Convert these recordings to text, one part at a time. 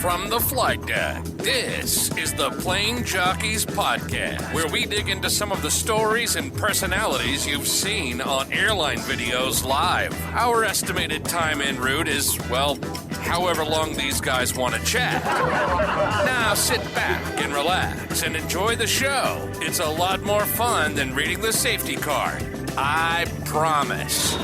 from the flight deck. This is the Plane Jockeys podcast, where we dig into some of the stories and personalities you've seen on Airline Videos live. Our estimated time en route is, well, however long these guys want to chat. Now sit back and relax and enjoy the show. It's a lot more fun than reading the safety card. I promise.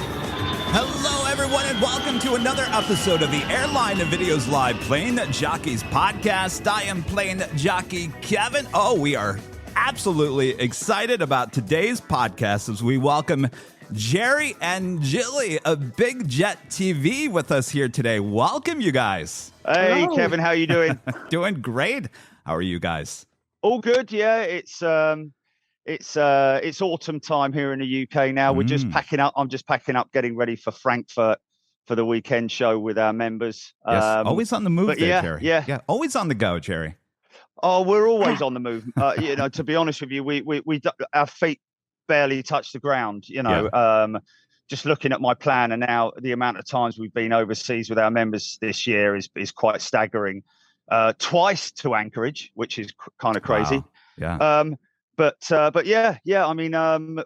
Hello, everyone, and welcome to another episode of the Airline Videos Live Plane Jockeys podcast. I am Plane Jockey Kevin. Oh, we are absolutely excited about today's podcast as we welcome Jerry and Gilly of Big Jet TV with us here today. Welcome, you guys. Hey, Hello. Kevin, how you doing? Doing great. How are you guys? All good, yeah. It's autumn time here in the UK now. We're just packing up. I'm just packing up, getting ready for Frankfurt for the weekend show with our members. Yes, always on the move there, Jerry. Yeah. Always on the go, Jerry. Oh, we're always on the move. To be honest with you, we our feet barely touch the ground. Just looking at my plan, and now the amount of times we've been overseas with our members this year is quite staggering. Twice to Anchorage, which is kind of crazy. Wow. Yeah. But yeah. I mean,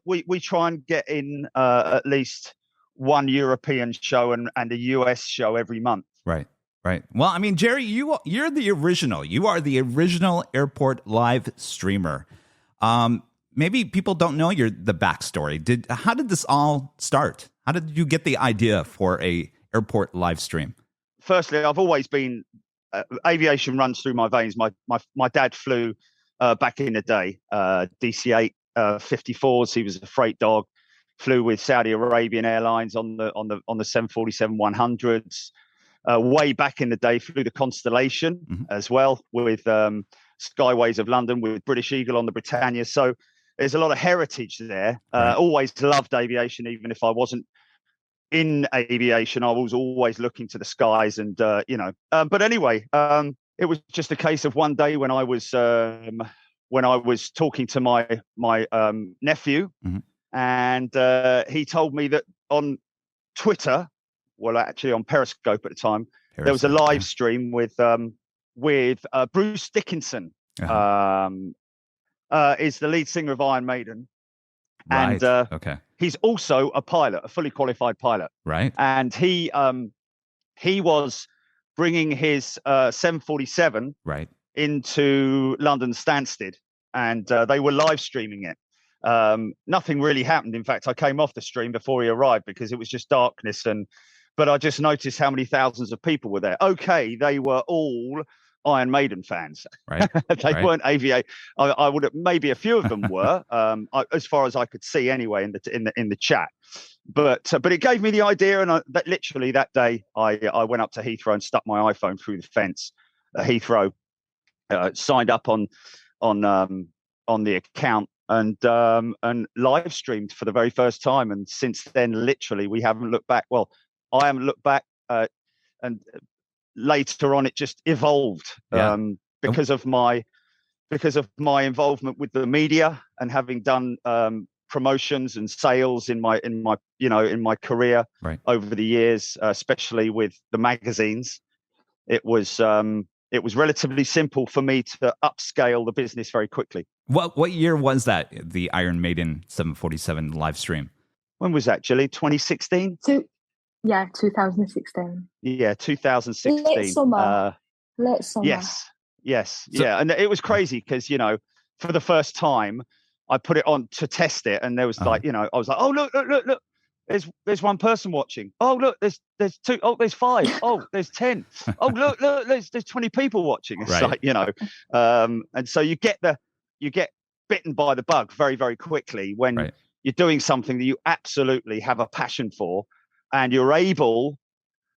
we try and get in at least one European show and a US show every month. Right. Well, I mean, Jerry, you're the original. You are the original airport live streamer. Maybe people don't know the backstory. How did this all start? How did you get the idea for a airport live stream? Firstly, I've always been aviation runs through my veins. My dad flew back in the day, DC-8 54s. He was a freight dog. Flew with Saudi Arabian Airlines on the 747-100s. Way back in the day, flew the Constellation as well with Skyways of London, with British Eagle on the Britannia. So there's a lot of heritage there. Right. Always loved aviation, even if I wasn't in aviation. I was always looking to the skies, and But anyway, it was just a case of one day when I was talking to my nephew, and he told me that on Twitter, well, actually on Periscope at the time, there was a live stream with Bruce Dickinson. Is the lead singer of Iron Maiden. Right. And he's also a pilot, a fully qualified pilot. Right. And he was bringing his 747 into London Stansted, and they were live streaming it. Nothing really happened. In fact, I came off the stream before he arrived because it was just darkness. But I just noticed how many thousands of people were there. Okay, they were all Iron Maiden fans. Right. They weren't aviation. I would have, maybe a few of them were, as far as I could see anyway in the chat. But it gave me the idea, and that literally that day I went up to Heathrow and stuck my iPhone through the fence at Heathrow, signed up on the account, and live streamed for the very first time. And since then, literally, we haven't looked back. Well, I haven't looked back, and later on it just evolved because of my involvement with the media and having done promotions and sales in my career over the years, especially with the magazines. It was relatively simple for me to upscale the business very quickly. What year was that, the Iron Maiden 747 live stream? When was that, Gilly? 2016? 2016. Yeah, 2016. Late summer. Yes. Yeah. And it was crazy because, for the first time, I put it on to test it, and there was I was like, oh, look. There's one person watching. Oh, look, there's two. Oh, there's 5. Oh, there's 10. Oh, look, there's 20 people watching. It's and so you get bitten by the bug very, very quickly when you're doing something that you absolutely have a passion for, and you're able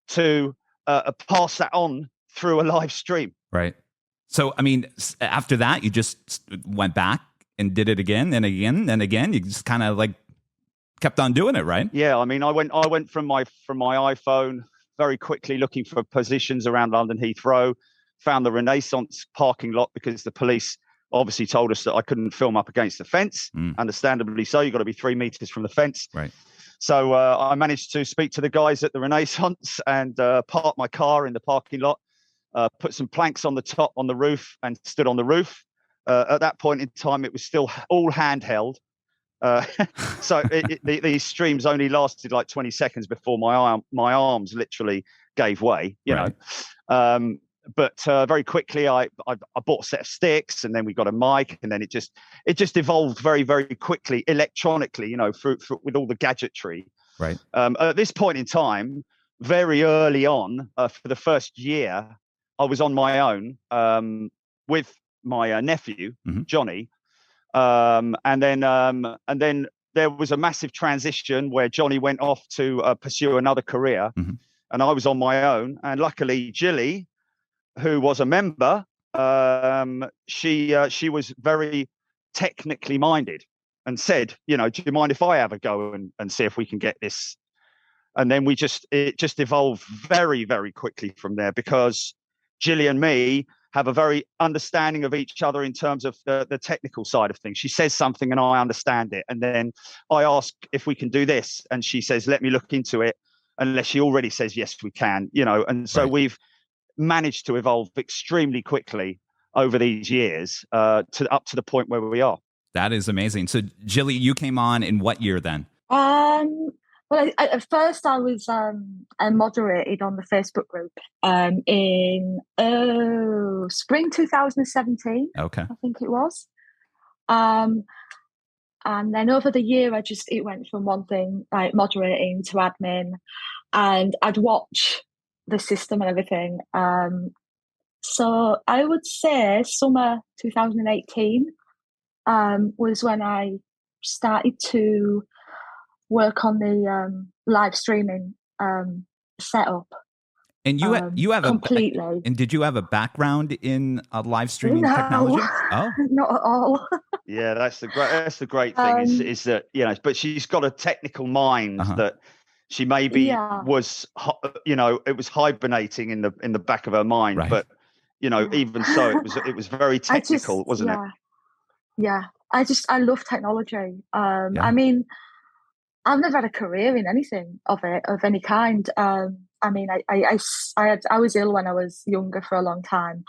to pass that on through a live stream. Right. So, I mean, after that, you just went back and did it again and again and again. You just kind of kept on doing it, right? Yeah. I mean, I went from my iPhone very quickly looking for positions around London Heathrow, found the Renaissance parking lot because the police obviously told us that I couldn't film up against the fence. Understandably so. You've got to be 3 meters from the fence. Right. So I managed to speak to the guys at the Renaissance and park my car in the parking lot. put some planks on the top on the roof and stood on the roof. At that point in time, it was still all handheld. So these streams only lasted like 20 seconds before my arms literally gave way, you know. But very quickly, I bought a set of sticks, and then we got a mic, and then it just evolved very, very quickly electronically, you know, through with all the gadgetry. Right. At this point in time, very early on, for the first year, I was on my own with my nephew, Johnny, and then there was a massive transition where Johnny went off to pursue another career, and I was on my own. And luckily, Gilly, who was a member, she was very technically minded and said, you know, do you mind if I have a go and see if we can get this? And then it just evolved very, very quickly from there, because Gilly and me have a very understanding of each other in terms of the technical side of things. She says something and I understand it. And then I ask if we can do this, and she says, let me look into it, unless she already says, yes, we can, you know. And so we've managed to evolve extremely quickly over these years up to the point where we are. That is amazing. So Gilly, you came on in what year then? Well, at first I was I moderated on the Facebook group in spring 2017. Okay, I think it was. And then over the year, it went from one thing like moderating to admin, and I'd watch the system and everything. So I would say summer 2018 was when I started to work on the live streaming setup. And you have completely. And did you have a background in live streaming technology? Oh, not at all. Yeah, that's the great thing is that, you know, but she's got a technical mind that she maybe was, you know, it was hibernating in the back of her mind, but you know, even so, it was very technical, wasn't it? Yeah, I love technology. I mean, I've never had a career in anything of any kind. I mean, I was ill when I was younger for a long time.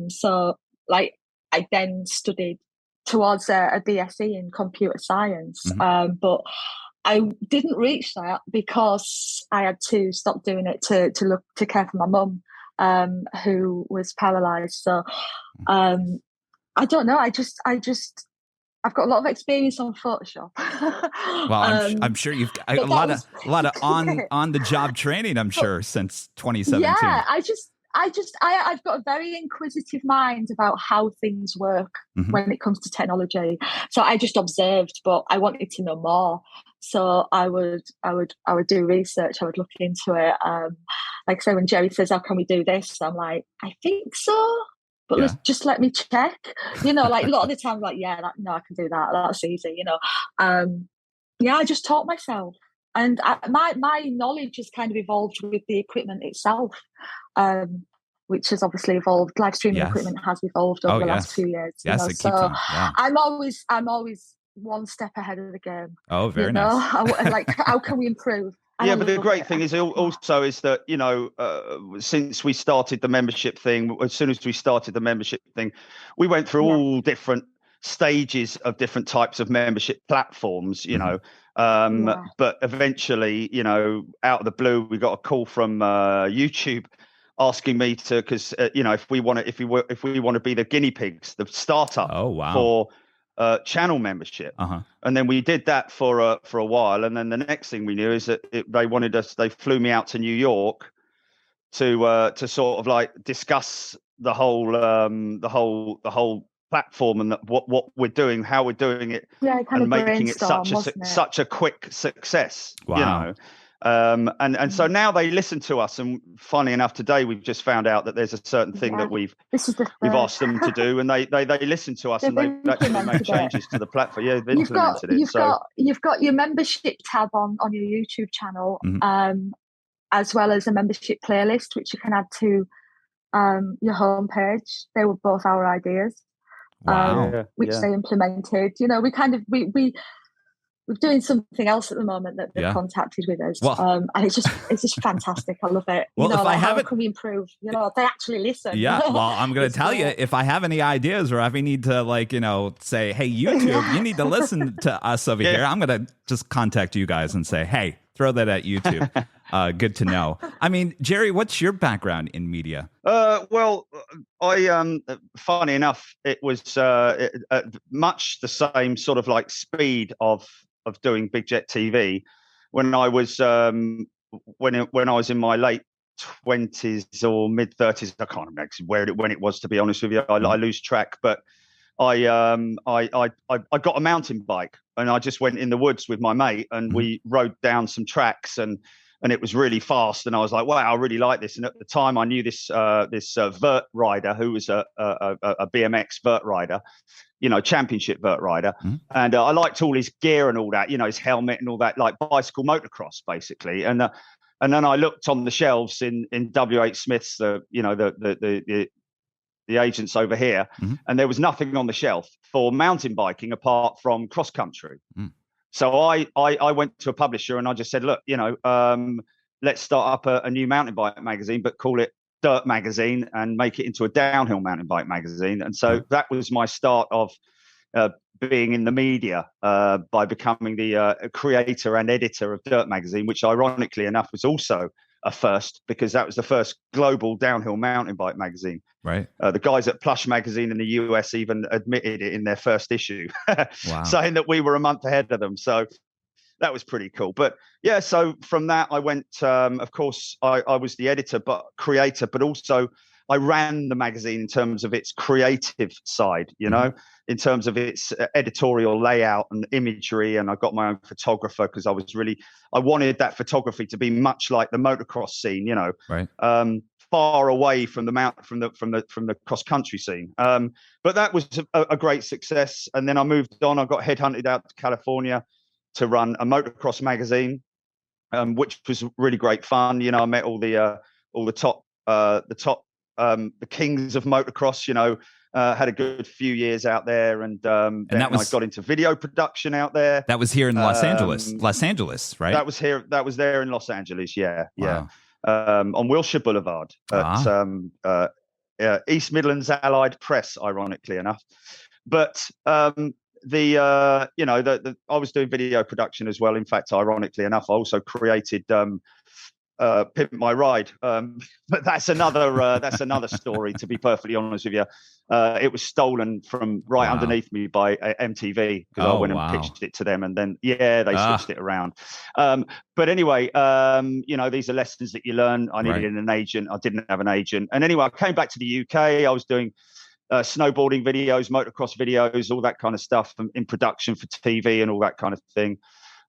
So like I then studied towards a BSc in computer science. But I didn't reach that because I had to stop doing it to care for my mum, who was paralyzed. So I don't know. I've got a lot of experience on Photoshop. Well, I'm sure you've got a lot of on the job training. I'm sure since 2017. Yeah, I've got a very inquisitive mind about how things work when it comes to technology. So I just observed, but I wanted to know more. So I would do research. I would look into it. Like I say, when Jerry says, "How can we do this?" I'm like, "I think so." But just let me check, you know, like a lot of the time, like, I can do that. That's easy, you know. I just taught myself. And my knowledge has kind of evolved with the equipment itself, which has obviously evolved. Live streaming equipment has evolved over the last few years. Yes, you know? it keeps on. Yeah. I'm always one step ahead of the game. Oh, very nice. Like, how can we improve? Yeah, but the great thing is also is that, you know, since we started the membership thing, as soon as we started the membership thing, we went through all different stages of different types of membership platforms, you know. But eventually, you know, out of the blue, we got a call from YouTube asking me to, because you know, if we want to be the guinea pigs, the startup for channel membership. And then we did that for a while, and then the next thing we knew is that they flew me out to New York to sort of like discuss the whole platform and what we're doing, how we're doing it, and making it such a quick success. You know. And so now they listen to us, and funny enough, today we've just found out that there's a certain thing that we've asked them to do, and they listen to us, and they've actually made changes to the platform. Yeah, they've implemented it. You've got your membership tab on your YouTube channel, as well as a membership playlist, which you can add to your homepage. They were both our ideas, which they implemented. You know, we we're doing something else at the moment that they've contacted with us. Well, and it's just fantastic. I love it. Well, if I how haven't, can we improve? They actually listen. Yeah. Well, I'm going to tell you, if I have any ideas or if I need to say, hey, YouTube, you need to listen to us over here, I'm going to just contact you guys and say, hey, throw that at YouTube. Good to know. I mean, Jerry, what's your background in media? Well, I funny enough, it was much the same sort of like speed of doing Big Jet TV when I was when I was in my late 20s or mid 30s. I can't remember when it was, to be honest with you. I lose track, but I got a mountain bike and I just went in the woods with my mate and we rode down some tracks and it was really fast. And I was like, wow, I really like this. And at the time I knew this vert rider who was a BMX vert rider, championship vert rider. And I liked all his gear and all that, his helmet and all that, like bicycle motocross basically. And then I looked on the shelves in WH Smith's, the agents over here, and there was nothing on the shelf for mountain biking apart from cross country. So I went to a publisher and I just said, look, let's start up a new mountain bike magazine, but call it Dirt Magazine and make it into a downhill mountain bike magazine. And so that was my start of being in the media by becoming the creator and editor of Dirt Magazine, which ironically enough was also a first because that was the first global downhill mountain bike magazine. Right. The guys at Plush Magazine in the US even admitted it in their first issue, saying that we were a month ahead of them. So that was pretty cool. But yeah, so from that I went, of course, I was the editor, but creator, but also I ran the magazine in terms of its creative side, in terms of its editorial layout and imagery. And I got my own photographer because I wanted that photography to be much like the motocross scene, right. Far away from the cross country scene. But that was a great success. And then I moved on. I got headhunted out to California to run a motocross magazine, which was really great fun. I met all the top the kings of motocross. Had a good few years out there, and then I got into video production out there. That was here in Los Angeles, right? That was there in Los Angeles. Yeah. On Wilshire Boulevard at East Midlands Allied Press, ironically enough. But I was doing video production as well. In fact, ironically enough, I also created Pimp My Ride, but that's another story. To be perfectly honest with you, it was stolen from underneath me by MTV because I went and pitched it to them, and then they switched it around. But anyway, these are lessons that you learn. I needed an agent. I didn't have an agent, and anyway, I came back to the UK. I was doing snowboarding videos, motocross videos, all that kind of stuff in production for TV and all that kind of thing.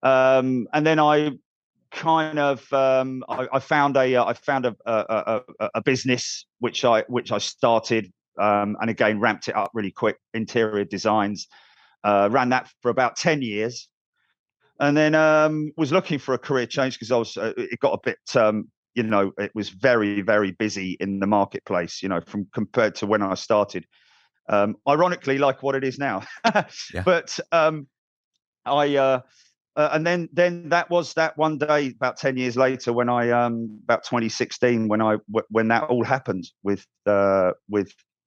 And then I kind of I found a business which I started and again ramped it up really quick, interior designs, ran that for about 10 years, and then was looking for a career change because it got a bit it was very, very busy in the marketplace, from compared to when I started, ironically like what it is now. But and then that was that one day about 10 years later when I about 2016 when that all happened with the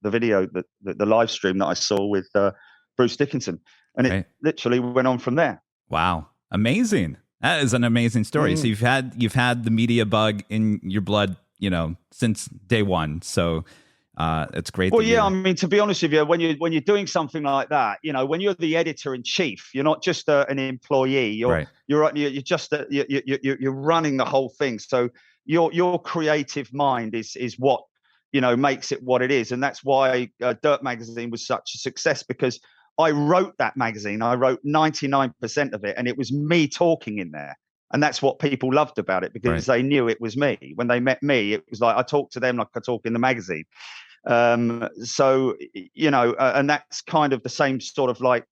video, the live stream that I saw with Bruce Dickinson, and it literally went on from there. Wow, amazing! That is an amazing story. So you've had the media bug in your blood, since day one. So it's great. Well, I mean, to be honest with you, when you're doing something like that, when you're the editor in chief, you're not just an employee. You're running the whole thing. So your creative mind is what makes it what it is, and that's why Dirt Magazine was such a success, because I wrote that magazine. I wrote 99% of it, and it was me talking in there. And that's what people loved about it, because they knew it was me. When they met me, it was like I talked to them like I talk in the magazine. So, and that's kind of the same sort of like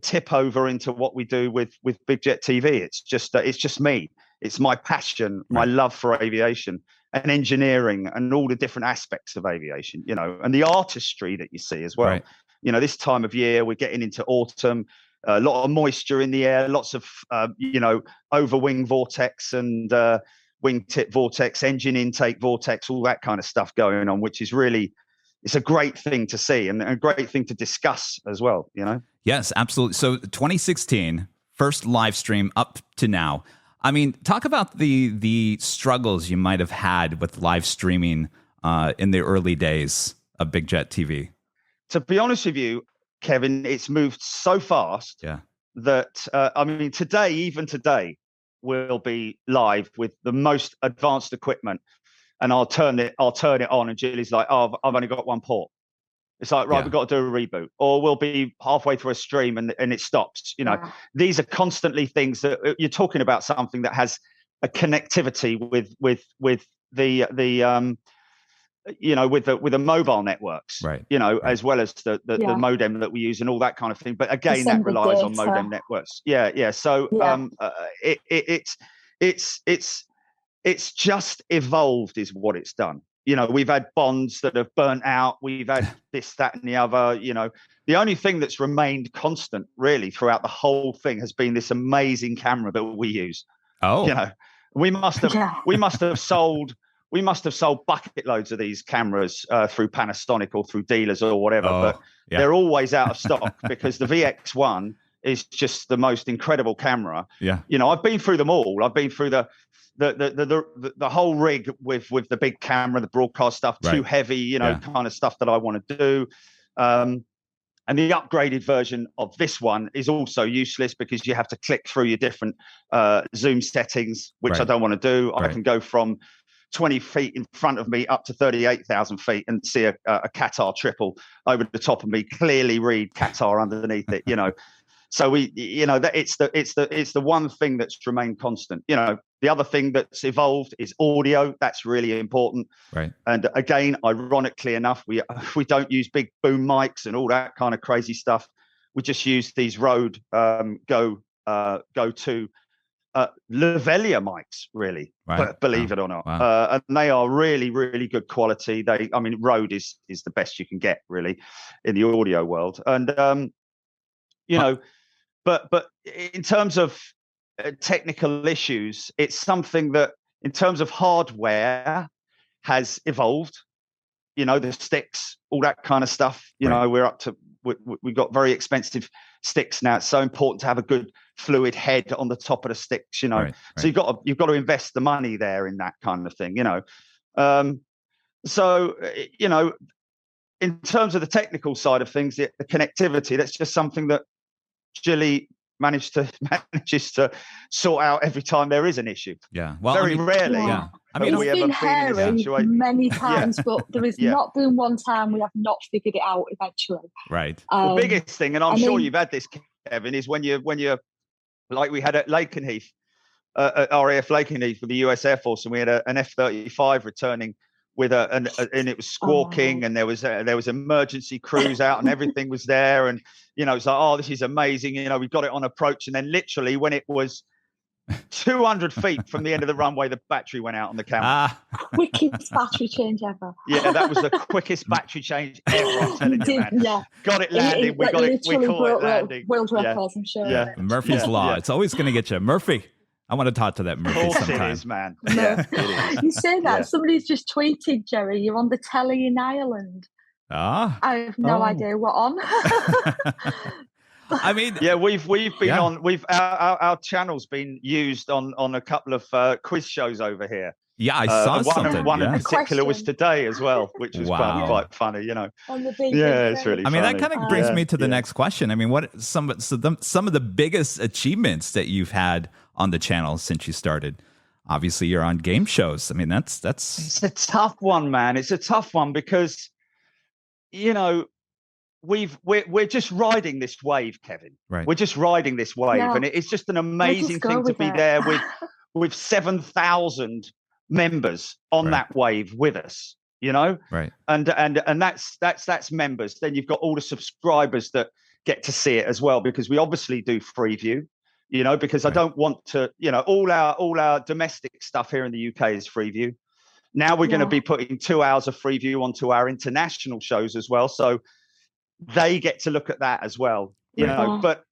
tip over into what we do with Big Jet TV. It's just me. It's my passion, my love for aviation and engineering and all the different aspects of aviation, and the artistry that you see as well. This time of year, we're getting into autumn. a lot of moisture in the air, lots of overwing vortex and wingtip vortex, engine intake vortex, all that kind of stuff going on, which is really, it's a great thing to see and a great thing to discuss as well, Yes, absolutely. So 2016, first live stream up to now. I mean, talk about the struggles you might have had with live streaming in the early days of Big Jet TV. To be honest with you, Kevin, it's moved so fast that even today, we'll be live with the most advanced equipment, and I'll turn it on, and Gilly's like, "Oh, I've only got one port." It's like, right, we've got to do a reboot, or we'll be halfway through a stream and it stops. These are constantly things that you're talking about, something that has a connectivity with the with the mobile networks, right? As well as the modem that we use and all that kind of thing. But again, that relies on modem networks. Yeah. So it's just evolved, is what it's done. We've had bonds that have burnt out. We've had this, that, and the other. The only thing that's remained constant, really, throughout the whole thing has been this amazing camera that we use. Oh, we must have sold bucket loads of these cameras through Panasonic or through dealers or whatever, but they're always out of stock because the VX1 is just the most incredible camera. Yeah. I've been through them all. I've been through the whole rig with the big camera, the broadcast stuff, too heavy, kind of stuff that I want to do. And the upgraded version of this one is also useless because you have to click through your different zoom settings, which I don't want to do. I can go from 20 feet in front of me up to 38,000 feet and see a Qatar triple over the top of me, clearly read Qatar underneath it, So that it's the one thing that's remained constant. The other thing that's evolved is audio. That's really important. Right. And again, ironically enough, we don't use big boom mics and all that kind of crazy stuff. We just use these Rode go to lavalier mics, really, believe it or not. And they are really, really good quality. Rode is the best you can get, really, in the audio world. And but in terms of technical issues, it's something that, in terms of hardware, has evolved. The sticks, all that kind of stuff. We're up to we've got very expensive sticks now. It's so important to have a good fluid head on the top of the sticks. So you've got to invest the money there in that kind of thing. So in terms of the technical side of things, the connectivity, that's just something that Gilly manages to sort out every time there is an issue. Yeah. Well, very rarely. Yeah. It's been hairy many times, but there has not been one time we have not figured it out eventually. Right. The biggest thing, and I'm sure you've had this, Kevin, is when you're like we had at Lakenheath, RAF Lakenheath with the US Air Force, and we had an F-35 returning with and it was squawking, and there was emergency crews out, and everything was there, and it's like, oh, this is amazing, we got it on approach, and then literally when it was 200 feet from the end of the runway, the battery went out on the camera. Quickest battery change ever. Yeah, that was the quickest battery change ever. I'm telling you, man. Yeah. Got it landing. We call it landing. World records, I'm sure. Yeah. Murphy's Law. It's always going to get you. Murphy, I want to talk to that Murphy sometime. It is, man. Yeah, it is. You say that. Somebody's just tweeted, Jerry, you're on the telly in Ireland. I have no idea what on. I mean, yeah, we've been on. Our channel's been used on a couple of quiz shows over here. Yeah, I saw something. One in particular was today as well, which was quite funny. On the big it's really. I mean, funny. that kind of brings me to the next question. I mean, what some of the biggest achievements that you've had on the channel since you started? Obviously, you're on game shows. I mean, that's. It's a tough one, man. It's a tough one because, we're just riding this wave, Kevin. Right. We're just riding this wave, and it's just an amazing thing to be there with 7,000 members on that wave with us. Right. And that's members. Then you've got all the subscribers that get to see it as well, because we obviously do free view. Because I don't want to. All our domestic stuff here in the UK is free view. Now we're going to be putting 2 hours of free view onto our international shows as well. So they get to look at that as well, But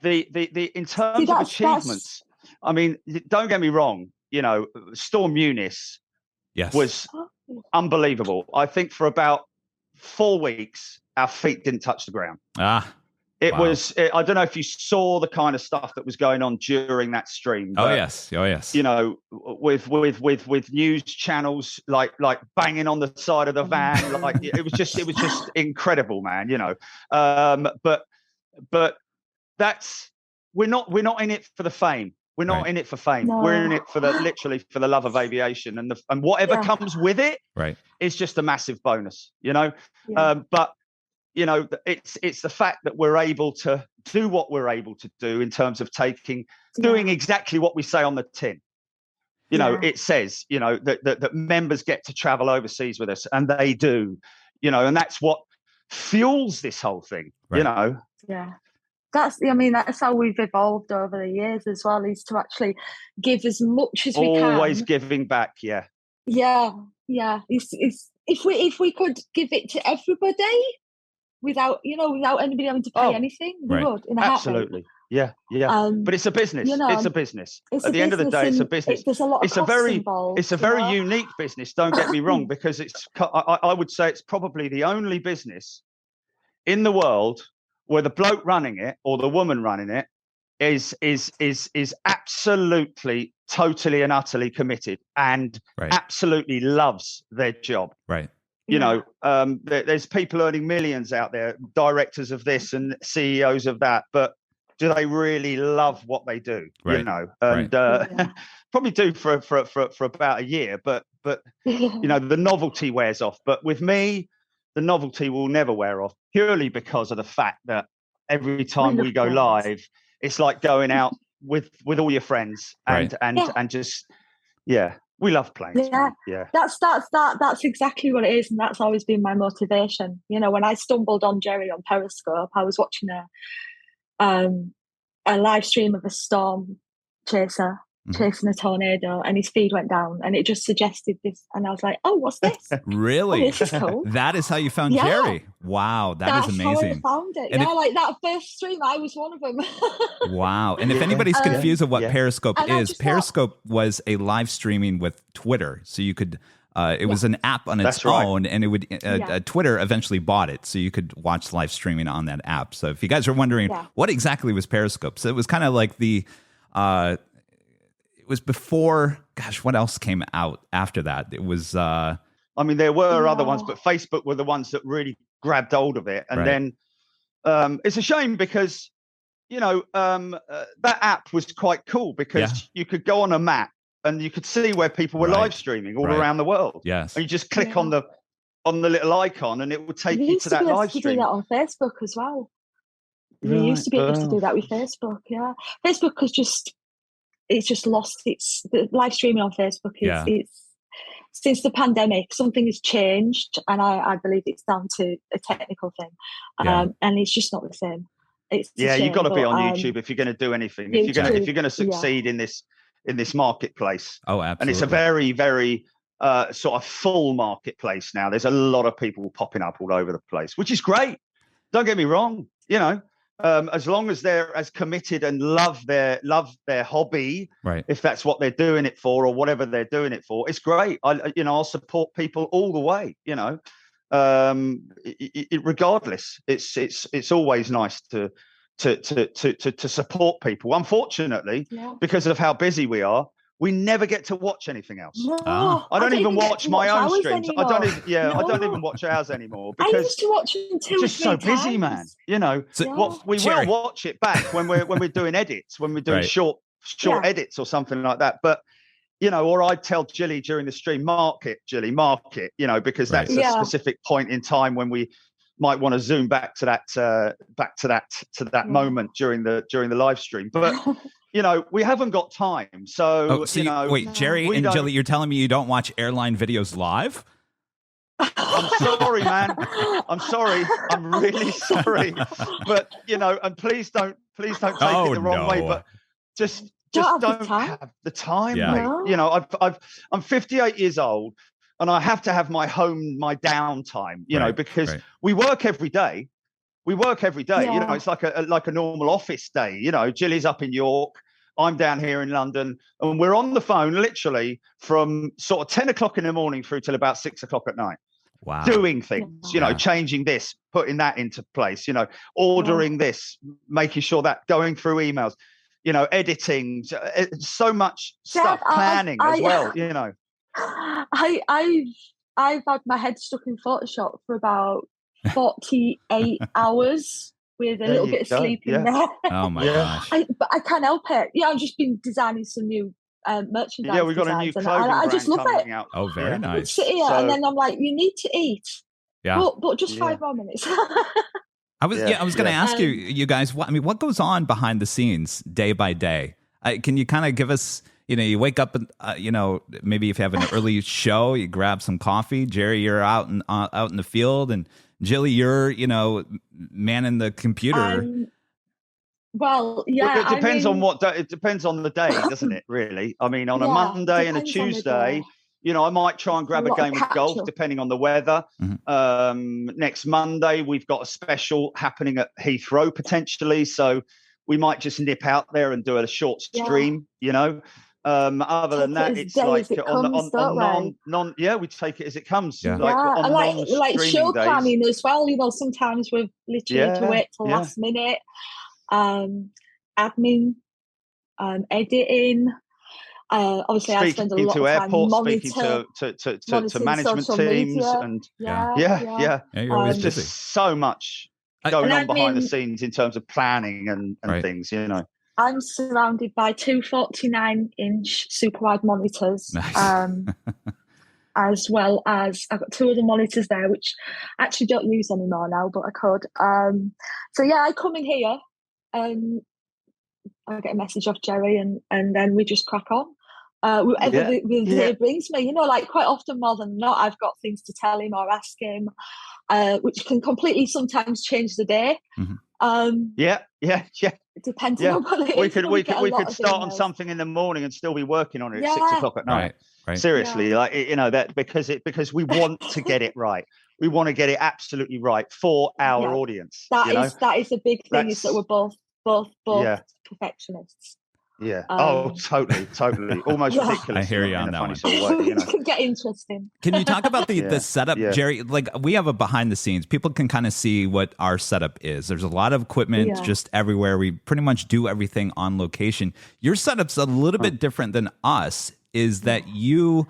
the in terms of achievements, I mean, don't get me wrong, you know, Storm Eunice was unbelievable. I think for about 4 weeks, our feet didn't touch the ground. It was, I don't know if you saw the kind of stuff that was going on during that stream. But, Oh yes. You know, with news channels like banging on the side of the van, like it was just incredible, man. You know, but that's we're not in it for the fame. We're not in it for fame. No. We're in it for literally for the love of aviation, and whatever comes with it, is just a massive bonus. You know, but. You know, it's the fact that we're able to do what we're able to do in terms of doing exactly what we say on the tin. You know, it says, you know, that members get to travel overseas with us, and they do, you know, and that's what fuels this whole thing, you know. Yeah. That's how we've evolved over the years as well, is to actually give as much as we can. Always giving back, Yeah. It's, if we could give it to everybody, without anybody having to pay anything, we would. Absolutely. Yeah. But it's a business. You know, it's a business. At the end of the day, it's a business. There's a lot of costs involved. It's a very unique business. Don't get me wrong, because I would say it's probably the only business in the world where the bloke running it or the woman running it is absolutely, totally, and utterly committed and absolutely loves their job. Right. You know, there's people earning millions out there, directors of this and CEOs of that, but do they really love what they do? You know, and probably do for about a year, but you know, the novelty wears off. But with me, the novelty will never wear off, purely because of the fact that every time we go live, it's like going out with all your friends and just we love planes. Yeah. That's exactly what it is, and that's always been my motivation. You know, when I stumbled on Jerry on Periscope, I was watching a live stream of a storm chaser chasing a tornado, and his feed went down, and it just suggested this, and I was like, "Oh, what's this? Really? Oh, this is cool." That is how you found Jerry. Wow, that's amazing. That's how I found it. And like that first stream, I was one of them. Wow! And if anybody's confused of what Periscope is, Periscope was a live streaming with Twitter, so you could. It was an app on its own, and it would Twitter eventually bought it, so you could watch live streaming on that app. So if you guys are wondering what exactly was Periscope, so it was kind of like the. It was before, gosh, what else came out after that? It was... I mean, there were other ones, but Facebook were the ones that really grabbed hold of it. And then it's a shame because, you know, that app was quite cool because you could go on a map and you could see where people were live streaming all around the world. Yes. And you just click on the little icon and it would take you to that live stream. You used to do that on Facebook as well. You used to be able to do that with Facebook, Facebook has it's just lost the live streaming on Facebook it's since the pandemic, something has changed, and I believe it's down to a technical thing. And it's just not the same. You've got to be on YouTube if you're going to do anything. If you're going to succeed in this marketplace. Oh, absolutely. And it's a very, very sort of full marketplace now. There's a lot of people popping up all over the place, which is great. Don't get me wrong, you know. As long as they're as committed and love their hobby, if that's what they're doing it for or whatever they're doing it for, it's great. I'll support people all the way. You know, regardless, it's always nice to support people. Unfortunately, because of how busy we are, we never get to watch anything else. No, I don't even watch my own streams. I don't even watch ours anymore because I used to watch them too. It's just so busy, man. You know, we will watch it back when we're doing edits, when we're doing short edits or something like that. But you know, or I'd tell Gilly during the stream, mark it, you know, because that's a specific point in time when we might want to zoom back to that moment during the live stream. But you know, we haven't got time. So, wait, Jerry and Gilly, you're telling me you don't watch Airline videos live? I'm sorry, man. I'm sorry. I'm really sorry. But, you know, and please don't take it the wrong way, but just don't have the time, mate. You know, I'm 58 years old and I have to have my downtime, you know, because we work every day. we work every day. You know, Yeah. it's like a normal office day. You know, Gilly's up in York, I'm down here in London, and we're on the phone literally from sort of 10 o'clock in the morning through till about 6 o'clock at night. Wow. Doing things, you know, Yeah. changing this, putting that into place, you know, ordering this, making sure that, going through emails, you know, editing, so much stuff, planning as well, you know. I've had my head stuck in Photoshop for about 48 hours with a little bit of sleep in there. Oh my gosh. But I can't help it. Yeah, I've just been designing some new merchandise. Yeah, we've got a new clothing brand just love coming it. out. Oh, very nice. Sit here, and then I'm like, you need to eat. Yeah. But just 5 more minutes. I was going to ask you guys, what goes on behind the scenes day by day? Can you kind of give us, you know, you wake up, you know, maybe if you have an early show, you grab some coffee. Jerry, you're out in the field, and Gilly, you're, you know, manning the computer. Well, yeah. It depends on what day. It depends on the day, doesn't it? Really. I mean, on a Monday and a Tuesday, you know, I might try and grab a game of golf, depending on the weather. Mm-hmm. Next Monday, we've got a special happening at Heathrow potentially, so we might just nip out there and do a short stream. You know. Other than that, it's like we take it as it comes. Yeah. Like show planning as well. You know, sometimes we've literally to wait till last minute. Admin, editing. Obviously, I spend a lot of time speaking to management teams, media. And There's just so much going on behind the scenes in terms of planning and things. You know. I'm surrounded by two 49-inch super wide monitors, as well as I've got two other monitors there, which I actually don't use anymore now, but I could. So I come in here and I get a message off Jerry, and then we just crack on. Whatever the day brings me, you know, like quite often more than not, I've got things to tell him or ask him, which can completely sometimes change the day. Mm-hmm. Depends on what it is. We could start on something in the morning and still be working on it at 6 o'clock at night. Right. Seriously, like, you know, that because we want to get it right. We want to get it absolutely right for our audience. That is a big thing. Is that we're both perfectionists. Yeah. Totally. Almost ridiculous. I hear you on that one. Sort of way, you know. It can get interesting. Can you talk about the setup, Jerry? Like, we have a behind the scenes. People can kind of see what our setup is. There's a lot of equipment just everywhere. We pretty much do everything on location. Your setup's a little bit different than us. Is that you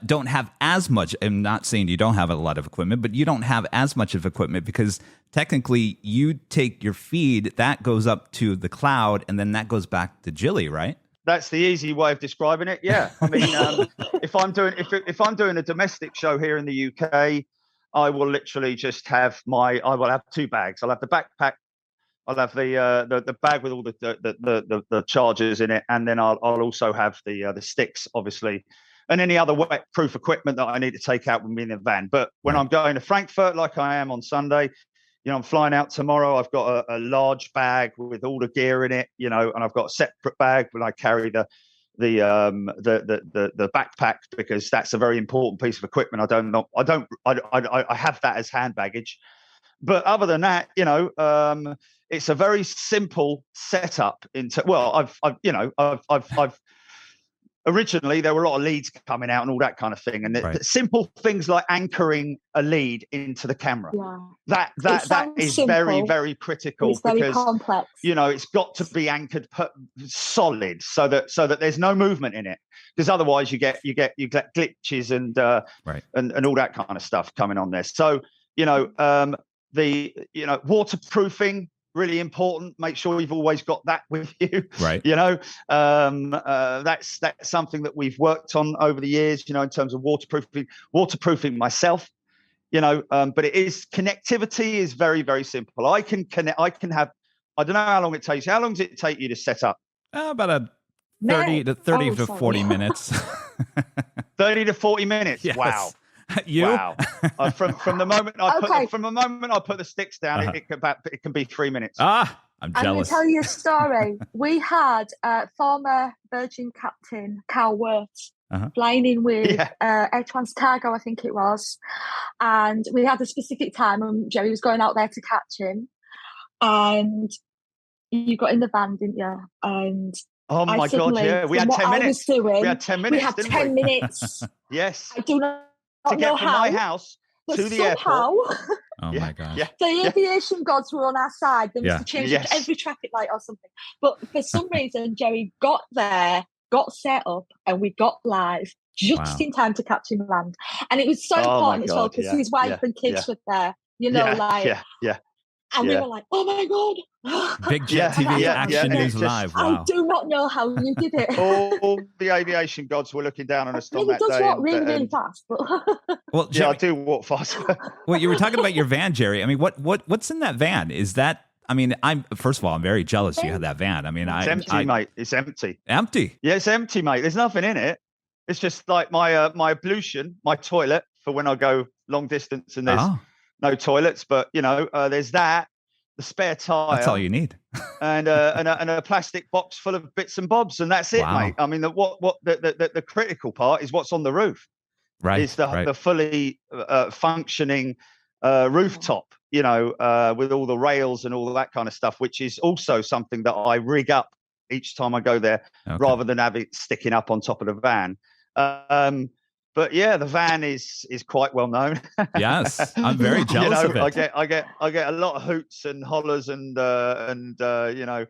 don't have as much? I'm not saying you don't have a lot of equipment, but you don't have as much of equipment because technically you take your feed, that goes up to the cloud, and then that goes back to Gilly, right? That's the easy way of describing it. Yeah, I mean, if I'm doing a domestic show here in the UK, I will literally just have I will have two bags. I'll have the backpack, I'll have the bag with all the chargers in it, and then I'll also have the sticks, obviously, and any other wet-proof equipment that I need to take out with me in the van. But when I'm going to Frankfurt, like I am on Sunday, you know, I'm flying out tomorrow. I've got a large bag with all the gear in it, you know, and I've got a separate bag when I carry the backpack, because that's a very important piece of equipment. I have that as hand baggage. But other than that, you know, it's a very simple setup. I've originally there were a lot of leads coming out and all that kind of thing, and the simple things like anchoring a lead into the camera. That is simple. Very, very critical. It's very complex. You know, it's got to be anchored solid so that there's no movement in it, because otherwise you get glitches and all that kind of stuff coming on there. So, you know, waterproofing, really important. Make sure you've always got that with you. Right. You know, that's something that we've worked on over the years, you know, in terms of waterproofing myself, you know, but connectivity is very, very simple. I can have, I don't know how long it takes. How long does it take you to set up? About 30 to 40 minutes. 30 to 40 minutes. Yes. Wow. Wow. From the moment I put the sticks down, it can be 3 mintrminutes. I'm jealous. I'm going to tell you a story. We had former Virgin captain Carl Wirtz flying in with Air France Cargo, I think it was, and we had a specific time, and Jerry was going out there to catch him. and you got in the van, didn't you? And oh my God, yeah, we had 10 minutes. We had 10 minutes. We had 10 minutes. Yes. I do not to get know from how, my house to the somehow, airport. Oh my gosh. Yeah. The aviation gods were on our side. There was a change of every traffic light or something. But for some reason, Jerry got there, got set up, and we got live just in time to catch him land. And it was so important as well because his wife and kids were there. You know, and we were like, oh my God. Big Jet TV Action News Live. Wow. I do not know how you did it. All the aviation gods were looking down on us on that day. It does walk really fast. But well, Jerry, I do walk fast. Well, you were talking about your van, Jerry. I mean, what's in that van? Is that, I mean, first of all, I'm very jealous you had that van. I mean, it's empty, mate. It's empty. Empty? Yeah, it's empty, mate. There's nothing in it. It's just like my ablution, my toilet for when I go long distance and there's no toilets, but you know, there's that, the spare tire. That's all you need. and a plastic box full of bits and bobs, and that's it, mate. I mean, the critical part is what's on the roof. Right. It's the fully functioning rooftop, you know, with all the rails and all that kind of stuff, which is also something that I rig up each time I go there, rather than have it sticking up on top of the van. But yeah, the van is quite well known. Yes, I'm very jealous of it. I get a lot of hoots and hollers and you know,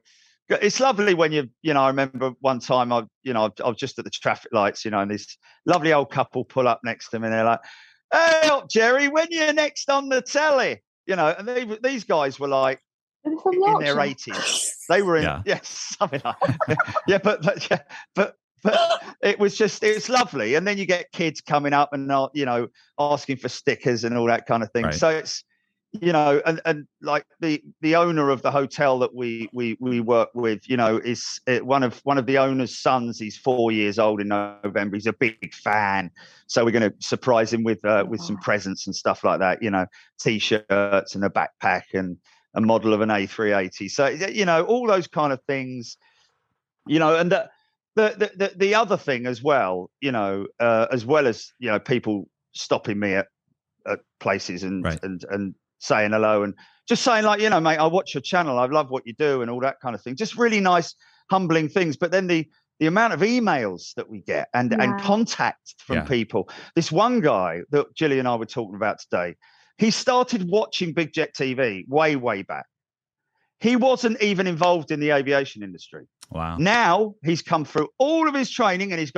it's lovely when you know. I remember one time I was just at the traffic lights, you know, and this lovely old couple pull up next to me and they're like, "Hey, up, Jerry, when you're next on the telly?" You know, and these guys were like in their 80s. They were in something like that. But it's lovely. And then you get kids coming up and you know, asking for stickers and all that kind of thing. Right. So it's, you know, and like the owner of the hotel that we work with, you know, is one of the owner's sons. He's 4 years old in November. He's a big fan. So we're going to surprise him with some presents and stuff like that, you know, T-shirts and a backpack and a model of an A380. So, you know, all those kind of things, you know, and the other thing as well, you know, as well as, you know, people stopping me at places and saying hello and just saying like, you know, mate, I watch your channel. I love what you do and all that kind of thing. Just really nice, humbling things. But then the amount of emails that we get and contact from people. This one guy that Gilly and I were talking about today, he started watching Big Jet TV way back. He wasn't even involved in the aviation industry. Wow. Now he's come through all of his training and he's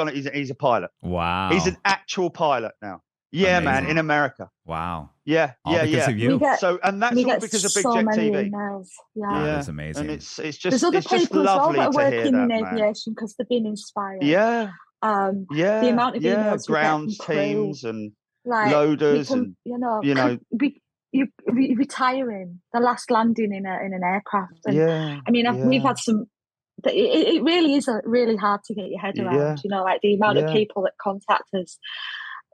a pilot. Wow. He's an actual pilot now. Yeah, amazing. Man, in America. Wow. Yeah, all because of you. And that's all because of Big Jet TV. Emails. Yeah, that's amazing. And it's just there's other people lovely that are working in aviation because they've been inspired. Yeah. The amount of emails ground teams and like, loaders and you know. You retiring, the last landing in an aircraft. And I mean, we've had some. It really is really hard to get your head around. You know, like the amount of people that contact us,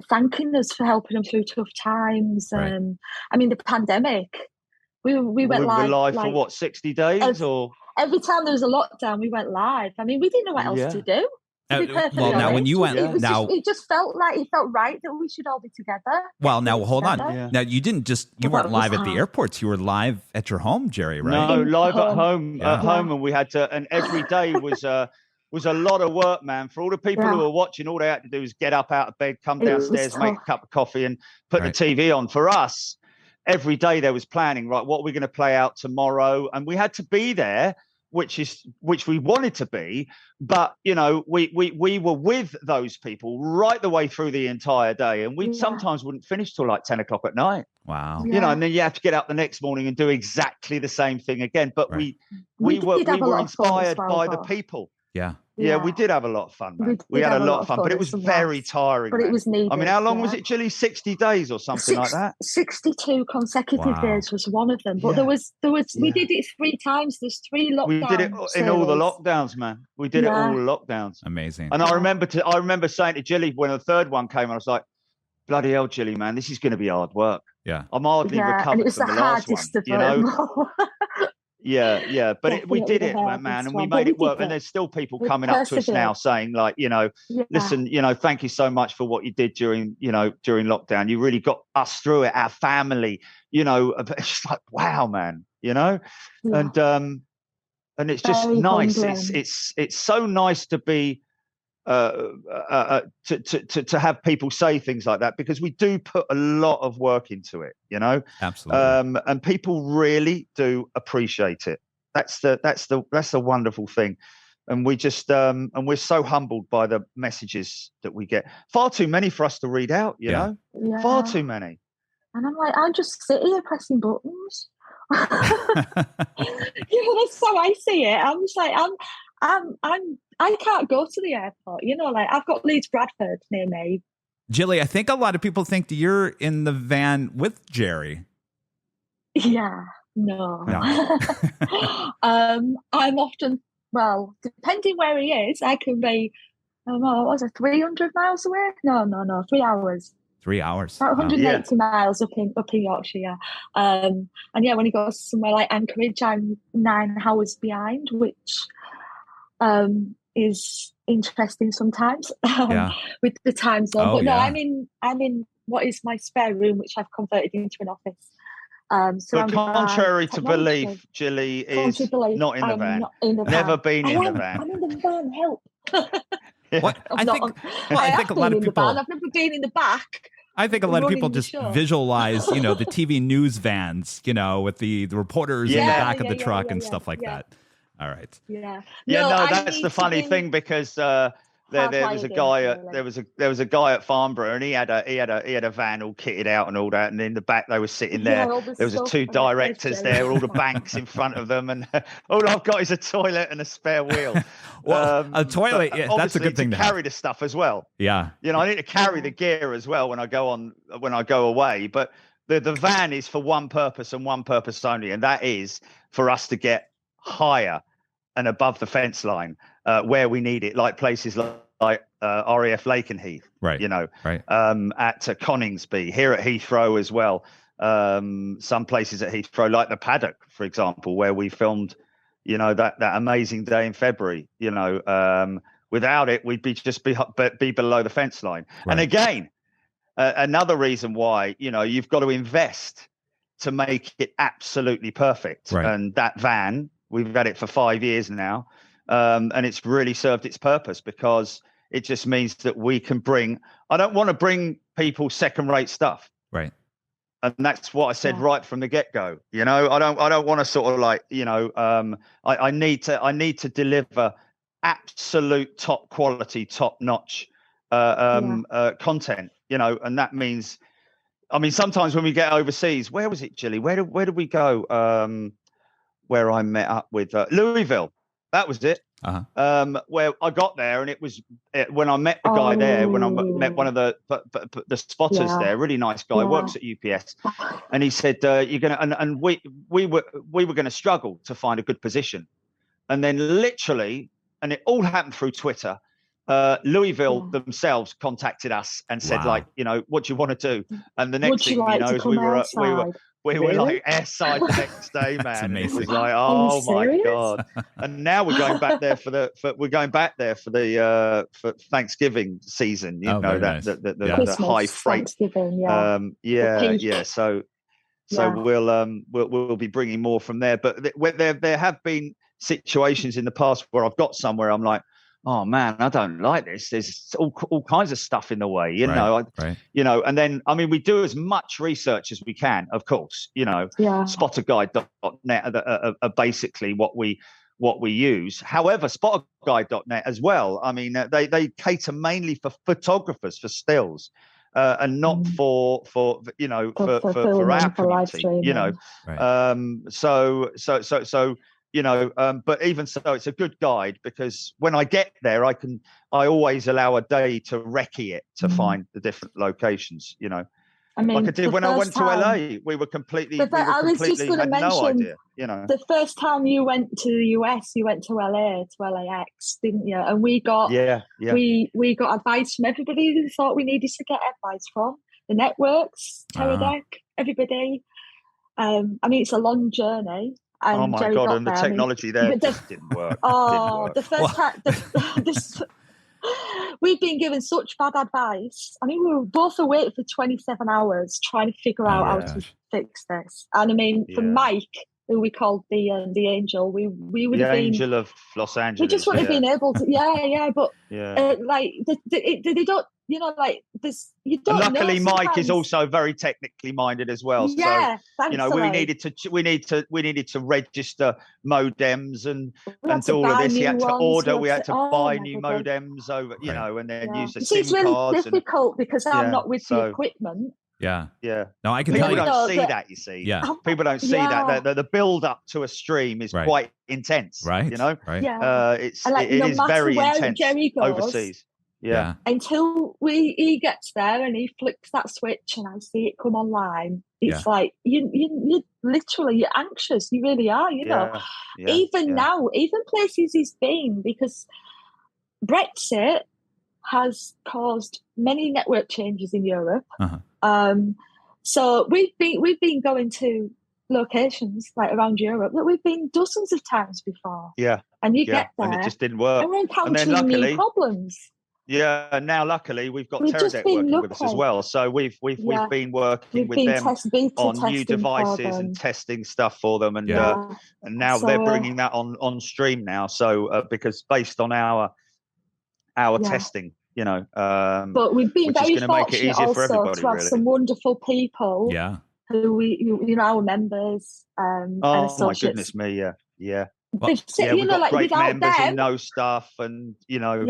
thanking us for helping them through tough times. I mean, the pandemic. We went live for what, 60 days or every time there was a lockdown, we went live. I mean, we didn't know what else to do. Well, now when you went, it just felt right that we should all be together. Well, now hold on. Yeah. Now you weren't live at the airports. You were live at your home, Jerry, right? No, live at home, and we had to. And every day was a lot of work, man. For all the people who were watching, all they had to do was get up out of bed, come downstairs, make a cup of coffee, and put the TV on. For us, every day there was planning. Right, what are we going to play out tomorrow? And we had to be there. Which we wanted to be, but you know, we were with those people right the way through the entire day, and we sometimes wouldn't finish till like 10 o'clock at night. Wow. You know, and then you have to get up the next morning and do exactly the same thing again. But we were inspired by the people. Yeah. Yeah, we did have a lot of fun, man. We had a lot of fun, but it was very tiring. But it was needed. I mean, how long was it, Gilly? 60 days or something like that? 62 consecutive days was one of them. But there was we did it 3 times. There's 3 lockdowns. We did it in all the lockdowns, man. We did it all lockdowns. Amazing. And I remember saying to Gilly when the 3rd one came, I was like, bloody hell, Gilly, man, this is going to be hard work. Yeah. I'm hardly recovered from the last one. You know? Yeah. But we did it, Definitely man, and we strong. made But it we work. did And it. there's still people We coming up to us now persevered. saying, like, Yeah. listen, thank you so much for what you did during lockdown. You really got us through it, our family. It's like, wow, man. Yeah. And it's just Very nice. humbling. It's so nice to be to have people say things like that, because we do put a lot of work into it, Absolutely. and people really do appreciate it. That's the wonderful thing. And we just and we're so humbled by the messages that we get. Far too many for us to read out, Yeah. far too many. And I'm like, I just sit here pressing buttons. That's how I see it. I'm just like, I can't go to the airport. Like, I've got Leeds Bradford near me. Gilly, I think a lot of people think that you're in the van with Jerry. Yeah, no. I'm often, depending where he is, I can be, what was it, 300 miles away? No, 3 hours. 3 hours. About 180 miles up in Yorkshire, yeah. And yeah, when he goes somewhere like Anchorage, I'm 9 hours behind, which is interesting sometimes with the time zone. But no, I'm in what is my spare room, which I've converted into an office. But contrary to belief, Gilly is not in the van. Never been in the van. I'm in the van. Help. I think a lot of people. I've never been in the back. I think a lot of people just visualize, the TV news vans, with the reporters in the back of the truck and stuff like that. All right. Yeah. That's the funny thing, because there was a guy there was a guy at Farnborough, and he had a van all kitted out and all that, and in the back they were sitting there. There was 2 directors there, with all the banks in front of them, and all I've got is a toilet and a spare wheel. A toilet, that's a good thing to carry the stuff as well. Yeah. I need to carry the gear as well when I go away, but the van is for one purpose and one purpose only, and that is for us to get higher and above the fence line where we need it, like places like RAF Lakenheath, right? At Coningsby, here at Heathrow as well. Some places at Heathrow, like the Paddock, for example, where we filmed, that amazing day in February. Without it, we'd be below the fence line. Right. And again, another reason why you've got to invest to make it absolutely perfect. Right. And that van, we've had it for 5 years now, and it's really served its purpose, because it just means that we can I don't want to bring people second-rate stuff. Right. And that's what I said right from the get-go. I don't want to sort of like, I need to deliver absolute top quality, top-notch content, and that means, sometimes when we get overseas, where was it, Gilly? Where did we go? Where I met up with Louisville. That was it. Uh-huh. Where I got there, and it was when I met the guy there, when I met one of the spotters there, really nice guy, works at UPS, and he said, "You're gonna," and we were going to struggle to find a good position, and then literally, and it all happened through Twitter. Louisville themselves contacted us and said, like, what do you want to do? And the next thing you know is we were like airside the next day, man. It was like, oh my God! And now we're going back there for Thanksgiving season. The high freight. So we'll be bringing more from there. But there have been situations in the past where I've got somewhere I'm like, oh man, I don't like this. There's all kinds of stuff in the way, and then, we do as much research as we can, of course, spotterguide.net are basically what we use. However, spotterguide.net as well, they cater mainly for photographers, for stills, and not for our community, but even so, it's a good guide, because when I get there, I always allow a day to recce it to find the different locations, like I did when I went to LA. We were completely had no idea, The first time you went to the US, you went to LA, to LAX, didn't you? And we got we got advice from everybody who thought we needed to get advice from. The networks, Teradek, everybody. It's a long journey. And oh my Jerry God! got And the there. technology there just didn't work. Oh, the first time, we've been given such bad advice. I mean, we were both awake for 27 hours trying to figure out how to fix this. And I mean, for Mike, who we called the angel, we would have been the angel of Los Angeles. We just wouldn't have been able to. But like they don't. You know, like this. You don't. And luckily, know Mike is also very technically minded as well. Yeah, so you know, we needed to register modems and do all of this. He had to order. We had to buy new modems over, you know, and then use the SIM it's really cards. difficult because I'm not with the equipment. Yeah. Yeah. No, I can People tell you. don't see that, you see. Yeah. People don't see that. The build up to a stream is quite intense. Right. You know? Right. Yeah. It is very intense Jerry goes, overseas. Yeah. Until he gets there and he flicks that switch and I see it come online. It's like you literally, you're anxious. You really are, you know. Yeah. Even now, even places he's been, because Brexit has caused many network changes in Europe. So we've been going to locations like around Europe that we've been dozens of times before. Yeah. And you get there and it just didn't work. And we're encountering new problems. Yeah, and now luckily we've got Teradek working with us as well. So we've been working with them on new devices and testing stuff for them, and now they're bringing that on stream now. So because based on our testing, you know, but we've been very fortunate also to have some wonderful people. Yeah. Who you know, our members and associates. My goodness me, yeah. Well, you know, like great without members them, who know stuff, and you know,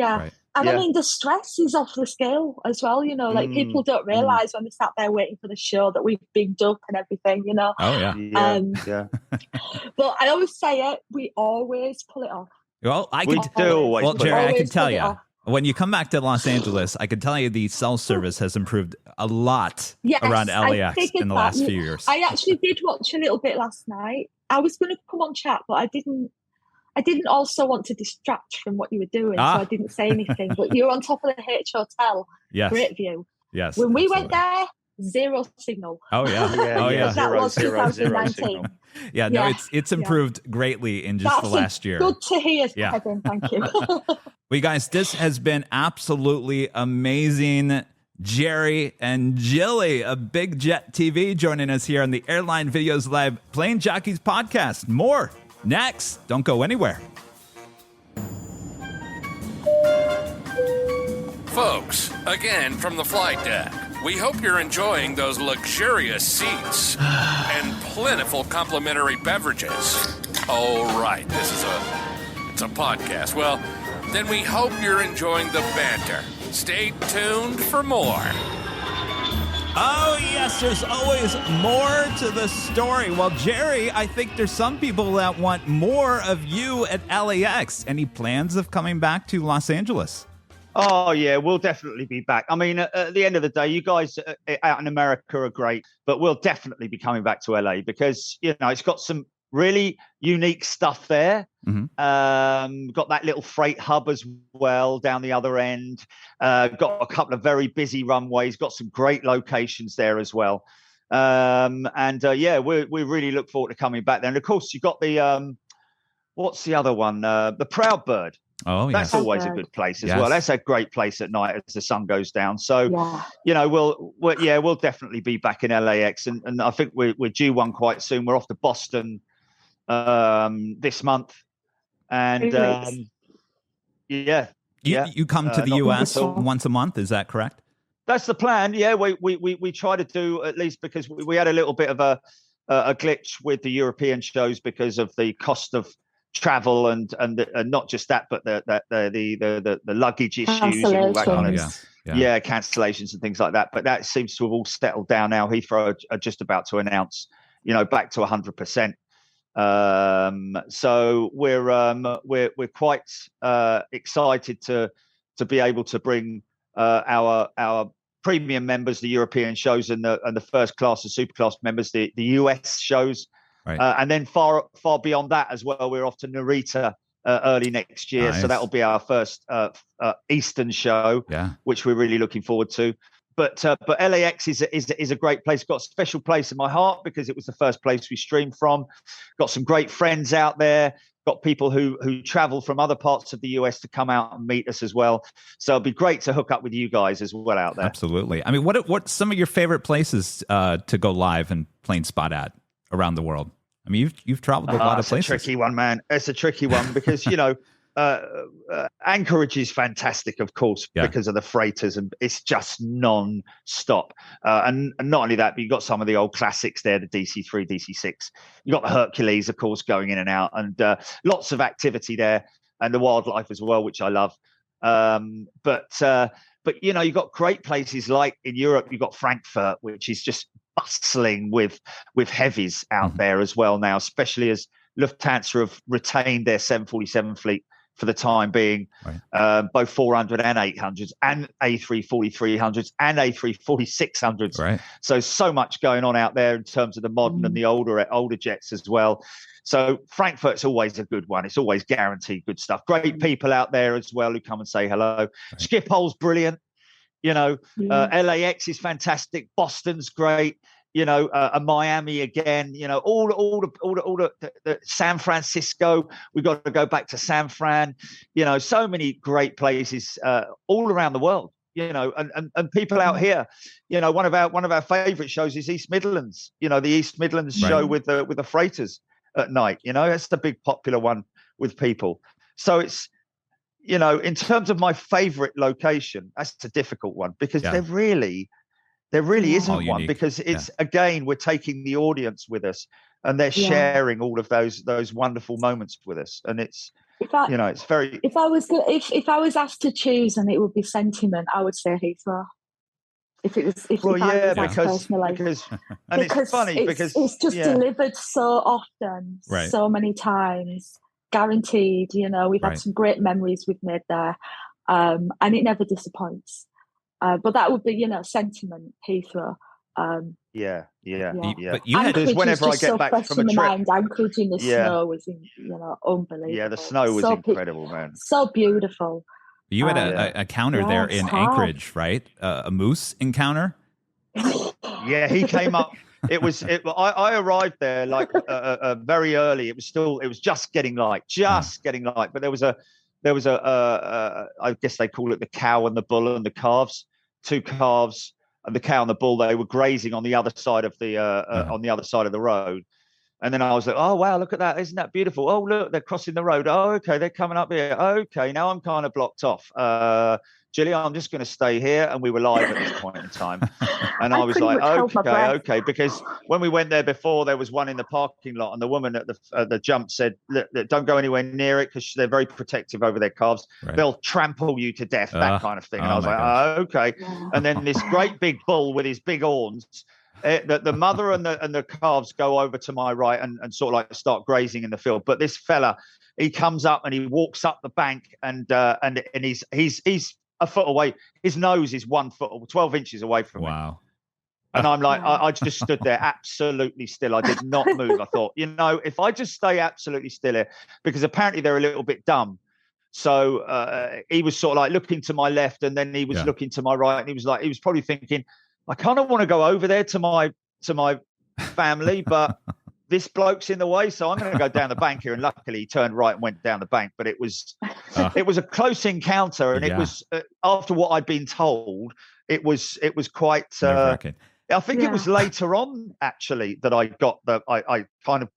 And I mean, the stress is off the scale as well, you know, like people don't realise when they sat there waiting for the show that we've been up and everything, you know. Oh, yeah. But I always say it, we always pull it off. Well, Jerry, I can tell you, when you come back to Los Angeles, I can tell you the cell service has improved a lot around LAX in the last few years. I actually did watch a little bit last night. I was going to come on chat, but I didn't also want to distract from what you were doing, so I didn't say anything. But you're on top of the H Hotel. Yes. Great view. Yes. When we went there, zero signal. Oh, yeah. That was 2019. Yeah, no, it's improved greatly in just the last year. Good to hear, Kevin. Thank you. Well, guys, this has been absolutely amazing. Jerry and Gilly of Big Jet TV joining us here on the Airline Videos Live Plane Jockeys podcast. More next. Don't go anywhere. Folks, again from the flight deck, we hope you're enjoying those luxurious seats and plentiful complimentary beverages. Oh, right, it's a podcast. Well, then we hope you're enjoying the banter. Stay tuned for more. Oh, yes, there's always more to the story. Well, Jerry, I think there's some people that want more of you at LAX. Any plans of coming back to Los Angeles? Oh, yeah, we'll definitely be back. I mean, at the end of the day, you guys out in America are great, but we'll definitely be coming back to LA because, you know, it's got some really unique stuff there. Got that little freight hub as well down the other end. Got a couple of very busy runways. Got some great locations there as well. We really look forward to coming back there. And of course, you've got the what's the other one? The Proud Bird. Oh, that's always a good place as well. That's a great place at night as the sun goes down. So, you know, we'll definitely be back in LAX, and I think we're due one quite soon. We're off to Boston this month, and you come to the US once a month. Is that correct? That's the plan. Yeah, we try to do at least, because we had a little bit of a glitch with the European shows because of the cost of travel and not just that, but the luggage issues and all that kind of cancellations and things like that. But that seems to have all settled down now. Heathrow are just about to announce, you know, back to 100%. So we're quite excited to be able to bring our premium members, the European shows, and the first class and super class members, the US shows. Right. And then far beyond that as well, we're off to Narita early next year. Nice. So that'll be our first Eastern show, which we're really looking forward to. but LAX is a great place. Got a special place in my heart because it was the first place we streamed from. Got some great friends out there. Got people who travel from other parts of the US to come out and meet us as well. So it'd be great to hook up with you guys as well out there. Absolutely. I mean, what some of your favorite places to go live and plane spot at around the world? I mean, you've traveled to a lot of places. It's a tricky one, man. It's a tricky one because Anchorage is fantastic, of course, because of the freighters, and it's just non-stop. And not only that, but you've got some of the old classics there, the DC-3, DC-6. You've got the Hercules, of course, going in and out, and lots of activity there, and the wildlife as well, which I love. But you've got great places like in Europe. You've got Frankfurt, which is just bustling with heavies out there as well now, especially as Lufthansa have retained their 747 fleet for the time being, both 400 and 800s and A340-300s and A340-600s. Right. So much going on out there in terms of the modern and the older jets as well. So Frankfurt's always a good one. It's always guaranteed good stuff. Great people out there as well who come and say hello. Right. Schiphol's brilliant. LAX is fantastic. Boston's great. Miami again, all the San Francisco. We've got to go back to San Fran, so many great places all around the world, and people out here, one of our favorite shows is East Midlands, the East Midlands show with the freighters at night, that's the big popular one with people. So it's, in terms of my favorite location, that's a difficult one because there really isn't one because it's again, we're taking the audience with us and they're sharing all of those wonderful moments with us. And it's, it's very, if I was asked to choose and it would be sentiment, I would say Heathrow. Because it's funny because it's just delivered so often, so many times, guaranteed, we've had some great memories we've made there. And it never disappoints. But that would be, sentiment, Heathrow. But because whenever I get back from a trip, Anchorage in the snow was, unbelievable. Yeah, the snow was incredible, man. So beautiful. You had a counter there in Anchorage, right? A moose encounter. Yeah, he came up. I arrived there like very early. It was just getting light. But there was a I guess they call it the cow and the bull and the calves, two calves and the cow and the bull. They were grazing on the other side of the road. And then I was like, oh, wow, look at that. Isn't that beautiful? Oh, look, they're crossing the road. Oh, okay, they're coming up here. Okay, now I'm kind of blocked off. Gilly, I'm just going to stay here. And we were live at this point in time. And I was like, okay. Because when we went there before, there was one in the parking lot. And the woman at the jump said, look, don't go anywhere near it because they're very protective over their calves. Right. They'll trample you to death, that kind of thing. And I was like, okay. Yeah. And then this great big bull with his big horns, the mother and the calves go over to my right and sort of like start grazing in the field. But this fella, he comes up and he walks up the bank and he's a foot away. His nose is 1 foot or 12 inches away from me. Wow. And I'm like, I just stood there absolutely still. I did not move. I thought, if I just stay absolutely still here, because apparently they're a little bit dumb. So he was sort of like looking to my left and then he was looking to my right. And he was probably thinking, I kind of want to go over there to my family, but this bloke's in the way, so I'm going to go down the bank here. And luckily, he turned right and went down the bank. But it was a close encounter, and it was after what I'd been told. It was quite. I think it was later on actually that I got I kind of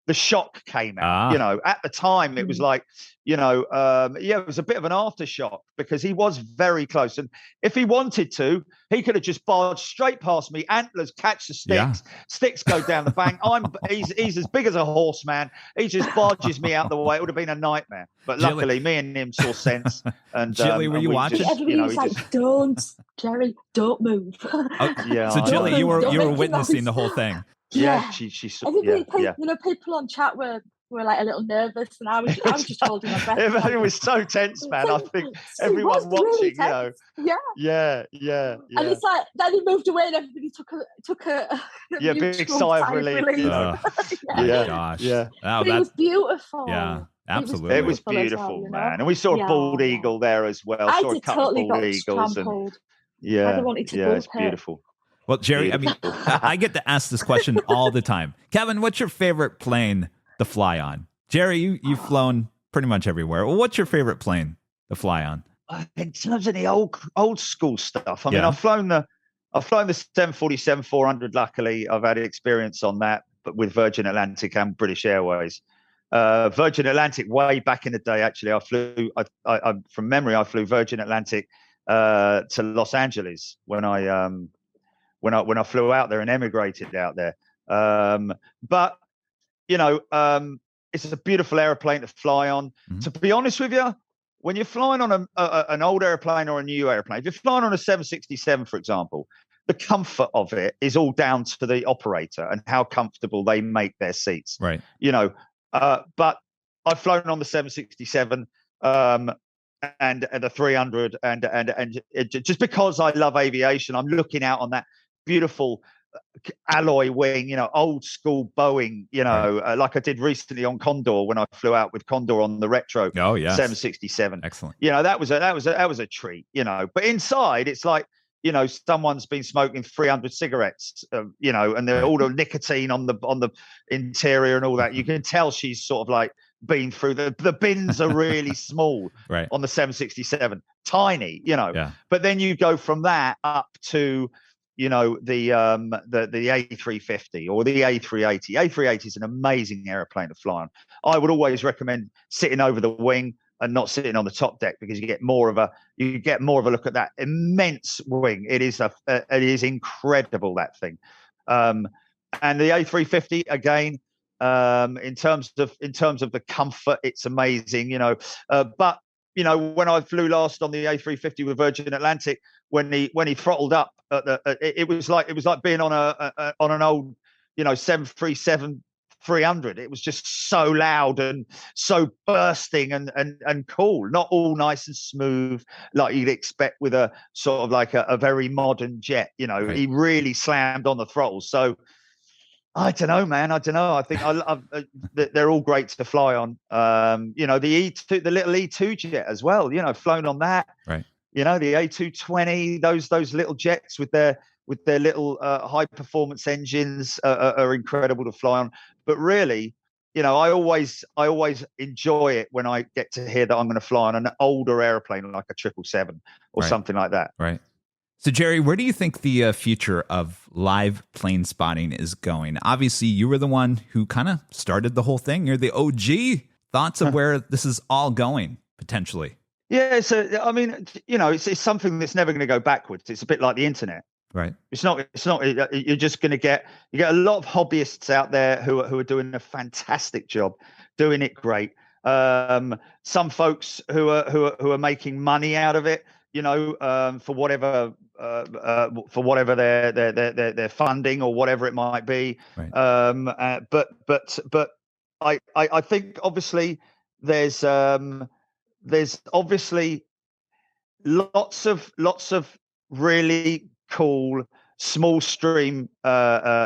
the shock came out. At the time it was like, it was a bit of an aftershock because he was very close. And if he wanted to, he could have just barged straight past me, antlers catch the sticks, sticks go down the bank. He's as big as a horse, man. He just barges me out the way. It would have been a nightmare. But luckily, me and him saw sense. And Gilly, were you watching? Everybody was like, don't, Jerry, don't move. So Gilly, you were witnessing the whole thing. Yeah, she people on chat were like a little nervous, and I was just holding my breath. It was so tense, man. I think everyone watching, really Yeah. And it's like then he moved away, and everybody took a big sigh of relief. Gosh, it was beautiful. Yeah. Absolutely. It was beautiful, man. And we saw a bald eagle there as well. I saw a couple of bald eagles. Trampled. Yeah, wanted to yeah, book it's it. beautiful. Well, Jerry, I mean, I get to ask this question all the time. Kevin, what's your favorite plane to fly on? Jerry, you've flown pretty much everywhere. Well, what's your favorite plane to fly on? In terms of the old school stuff, I mean, Yeah. I've flown the 747-400. Luckily, I've had experience on that, but with Virgin Atlantic and British Airways. Virgin Atlantic, way back in the day, actually, I flew. I from memory, I flew Virgin Atlantic to Los Angeles when I flew out there and emigrated out there. But it's a beautiful airplane to fly on. Mm-hmm. To be honest with you, when you're flying on an old airplane or a new airplane, if you're flying on a 767, for example, the comfort of it is all down to the operator and how comfortable they make their seats. Right. But I've flown on the 767 and the 300, and just because I love aviation, I'm looking out on that beautiful alloy wing, old school Boeing, Right. like I did recently on Condor when I flew out with Condor on the retro 767. Excellent. That was a treat, But inside, it's like, someone's been smoking 300 cigarettes, and they're all the nicotine on the interior and all that. You can tell she's sort of like been through the bins are really small Right. on the 767, tiny, Yeah. But then you go from that up to the A350 or the A380. A380 is an amazing airplane to fly on. I would always recommend sitting over the wing and not sitting on the top deck, because you get more of a look at that immense wing. It is incredible, that thing. And the A350 again, in terms of the comfort, it's amazing. But when I flew last on the A350 with Virgin Atlantic, when he throttled up, it was like being on an old 737-300. It was just so loud and so bursting and cool. Not all nice and smooth like you'd expect with a sort of like a very modern jet. Right. He really slammed on the throttle. So I don't know, man. I don't know. I think they're all great to fly on. The E2, the little E2 jet as well. Flown on that. Right. The A220, those little jets with their little high performance engines are incredible to fly on. But really, I always enjoy it when I get to hear that I'm going to fly on an older airplane like a 777 or Right. something like that. Right. So, Jerry, where do you think the future of live plane spotting is going? Obviously, you were the one who kind of started the whole thing. You're the OG. Thoughts of where this is all going, potentially? Yeah, so I mean, it's something that's never going to go backwards. It's a bit like the internet. Right. It's not. You're just going to get a lot of hobbyists out there who are doing a fantastic job, doing it great. Some folks who are making money out of it, for whatever their funding or whatever it might be. Right. But I think obviously there's obviously lots of really cool small stream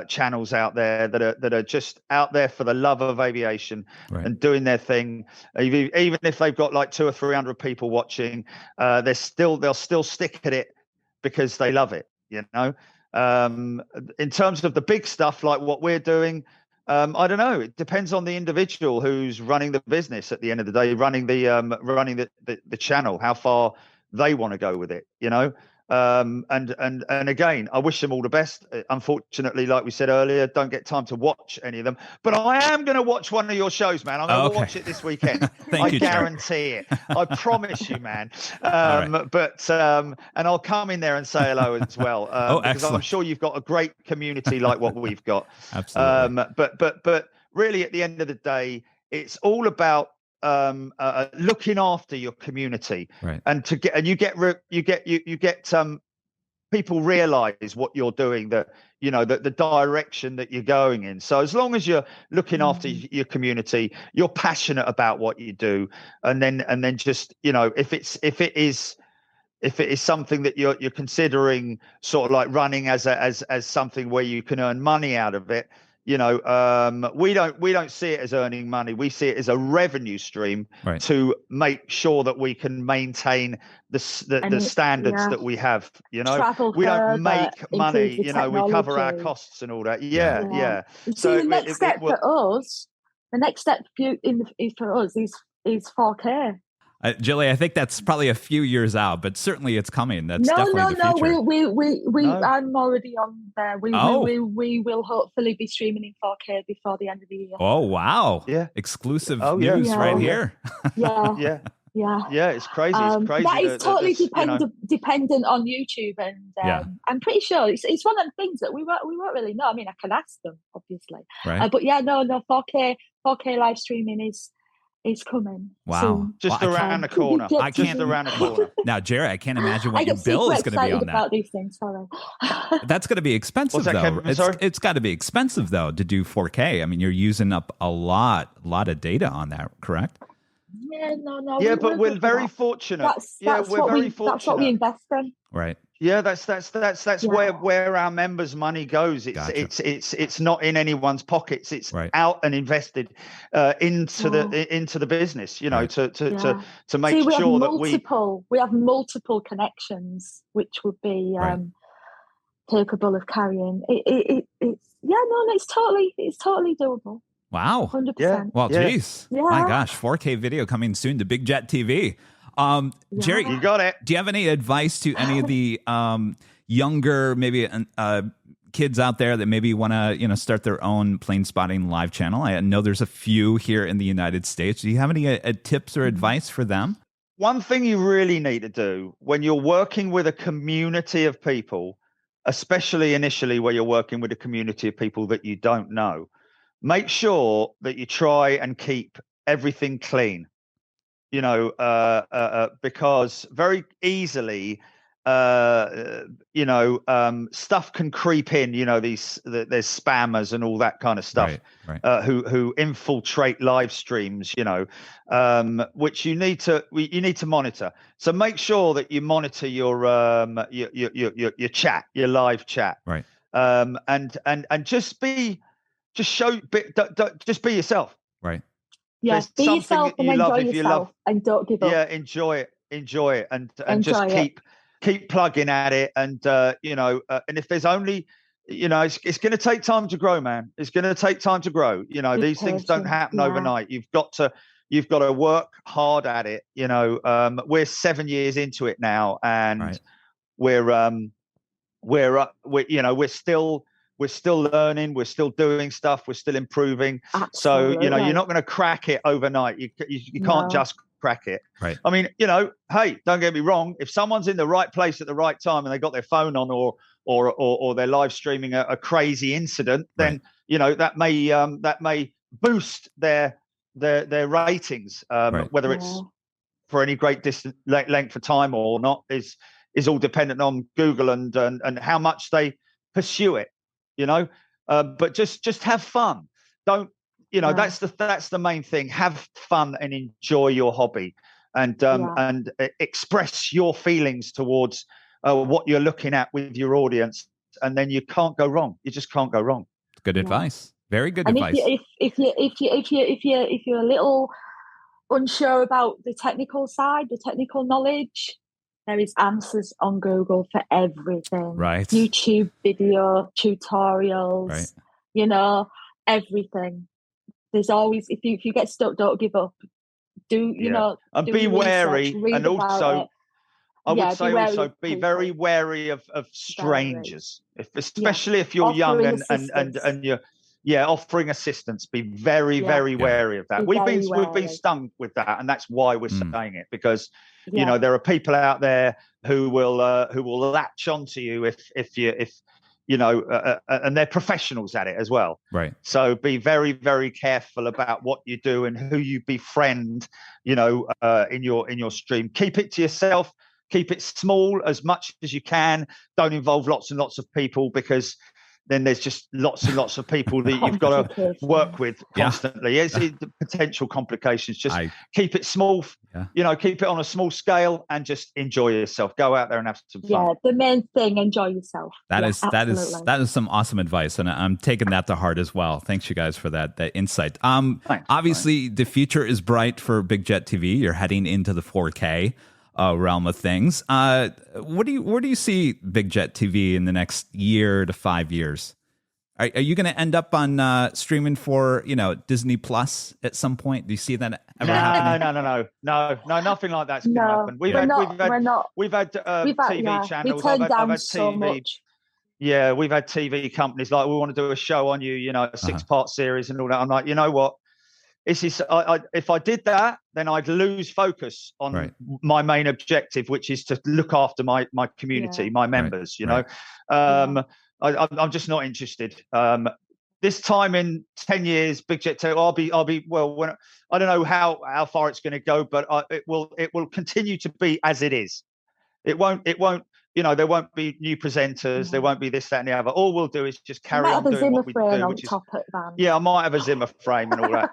channels out there that are just out there for the love of aviation. Right. And doing their thing. Even if they've got like 200 or 300 people watching, they'll still stick at it because they love it. In terms of the big stuff like what we're doing, I don't know. It depends on the individual who's running the business at the end of the day, running the channel, how far they want to go with it, And again, I wish them all the best. Unfortunately, like we said earlier, don't get time to watch any of them. But I am going to watch one of your shows, man. I'm going to watch it this weekend. I guarantee it. I promise you, man. Right. But and I'll come in there and say hello as well. Because I'm sure you've got a great community like what we've got. Absolutely. But really, at the end of the day, it's all about looking after your community, right. And you get people realize what you're doing, that the direction that you're going in. So as long as you're looking after your community, you're passionate about what you do, and then just if it is something that you're considering sort of like running as something where you can earn money out of it, we don't see it as earning money. We see it as a revenue stream to make sure that we can maintain the standards that we have. We don't make money. We cover our costs and all that. Yeah. So the next step for us, for us is 4K. Gilly, I think that's probably a few years out, but certainly it's coming. That's definitely the future. I'm already on there. We will hopefully be streaming in 4K before the end of the year. Oh wow! Yeah, exclusive news right here. Yeah. It's crazy. It's crazy. That is totally dependent on YouTube, and I'm pretty sure it's one of the things that we won't really know. I mean, I can ask them, obviously, but 4K live streaming is coming. Wow. Soon. Just around the corner. Around the corner. Now, Jerry, I can't imagine what your bill is going to be on that. About these things, sorry. That's going to be expensive, though. It's got to be expensive, though, to do 4K. I mean, you're using up a lot of data on that, correct? Yeah, no. Yeah, but we're very fortunate. That's what we invest in. Right. Yeah, that's where our members' money goes. It's not in anyone's pockets. It's out and invested into the business. To make sure that we have multiple connections, which would be capable of carrying. It's totally doable. Wow. 100%. Yeah. Well, geez. Yeah. My gosh, 4K video coming soon to Big Jet TV. Jerry, you got it. Do you have any advice to any of the younger, maybe kids out there that maybe want to, start their own plane spotting live channel? I know there's a few here in the United States. Do you have any tips or advice for them? One thing you really need to do when you're working with a community of people, especially initially where you're working with a community of people that you don't know, make sure that you try and keep everything clean. Because very easily, stuff can creep in. There's spammers and all that kind of stuff who infiltrate live streams. Which you need to monitor. So make sure that you monitor your chat, your live chat, right? And just be yourself, right? Yeah, be yourself and enjoy yourself, and don't give up. Yeah, enjoy it, and just keep plugging at it, and and if there's only, it's going to take time to grow, man. It's going to take time to grow. These things don't happen overnight. You've got to work hard at it. We're 7 years into it now, and we're still learning. We're still doing stuff. We're still improving. Absolutely. So, you're not going to crack it overnight. You can't just crack it. Right. I mean, hey, don't get me wrong. If someone's in the right place at the right time and they got their phone on or they're live streaming a crazy incident, then, that may boost their ratings, whether it's for any great distance length of time or not is all dependent on Google and how much they pursue it. But just have fun. Don't, that's the main thing. Have fun and enjoy your hobby, and express your feelings towards what you're looking at with your audience, and then you can't go wrong. You just can't go wrong. Good advice. Very good and advice. If you're a little unsure about the technical side, the technical knowledge, there is answers on Google for everything. Right. YouTube video tutorials. Right. Everything. There's always, if you get stuck, don't give up. And be wary, and also I would say also be very wary of strangers, especially if you're young and you're offering assistance. Be very wary of that. We've been stung with that, and that's why we're saying it, because there are people out there who will latch onto you if and they're professionals at it as well. Right. So be very careful about what you do and who you befriend, in your stream. Keep it to yourself. Keep it small as much as you can. Don't involve lots and lots of people, because then there's just lots and lots of people that you've got to work with constantly. It's the potential complications. Just keep it small, keep it on a small scale and just enjoy yourself. Go out there and have some fun. Yeah, the main thing, enjoy yourself. That is some awesome advice, and I'm taking that to heart as well. Thanks, you guys, for that insight. Thanks, obviously, the future is bright for Big Jet TV. You're heading into the 4K realm of things. Where do you see Big Jet TV in the next year to 5 years? Are you going to end up on streaming for Disney Plus at some point? Do you see that ever happening? No, nothing like that's going to happen. We've had TV channels. We turned down I've had so TV. much. Yeah, we've had TV companies like, we want to do a show on you, a 6-part series and all that. I'm like, you know what? If I did that, then I'd lose focus on my main objective, which is to look after my community, my members. I'm just not interested. This time in 10 years, Big Jet 2, I'll be when I don't know how far it's going to go, but it will continue to be as it is. It won't. There won't be new presenters. There won't be this, that, and the other. All we'll do is just carry on doing what we do. I might have a Zimmer frame and all that.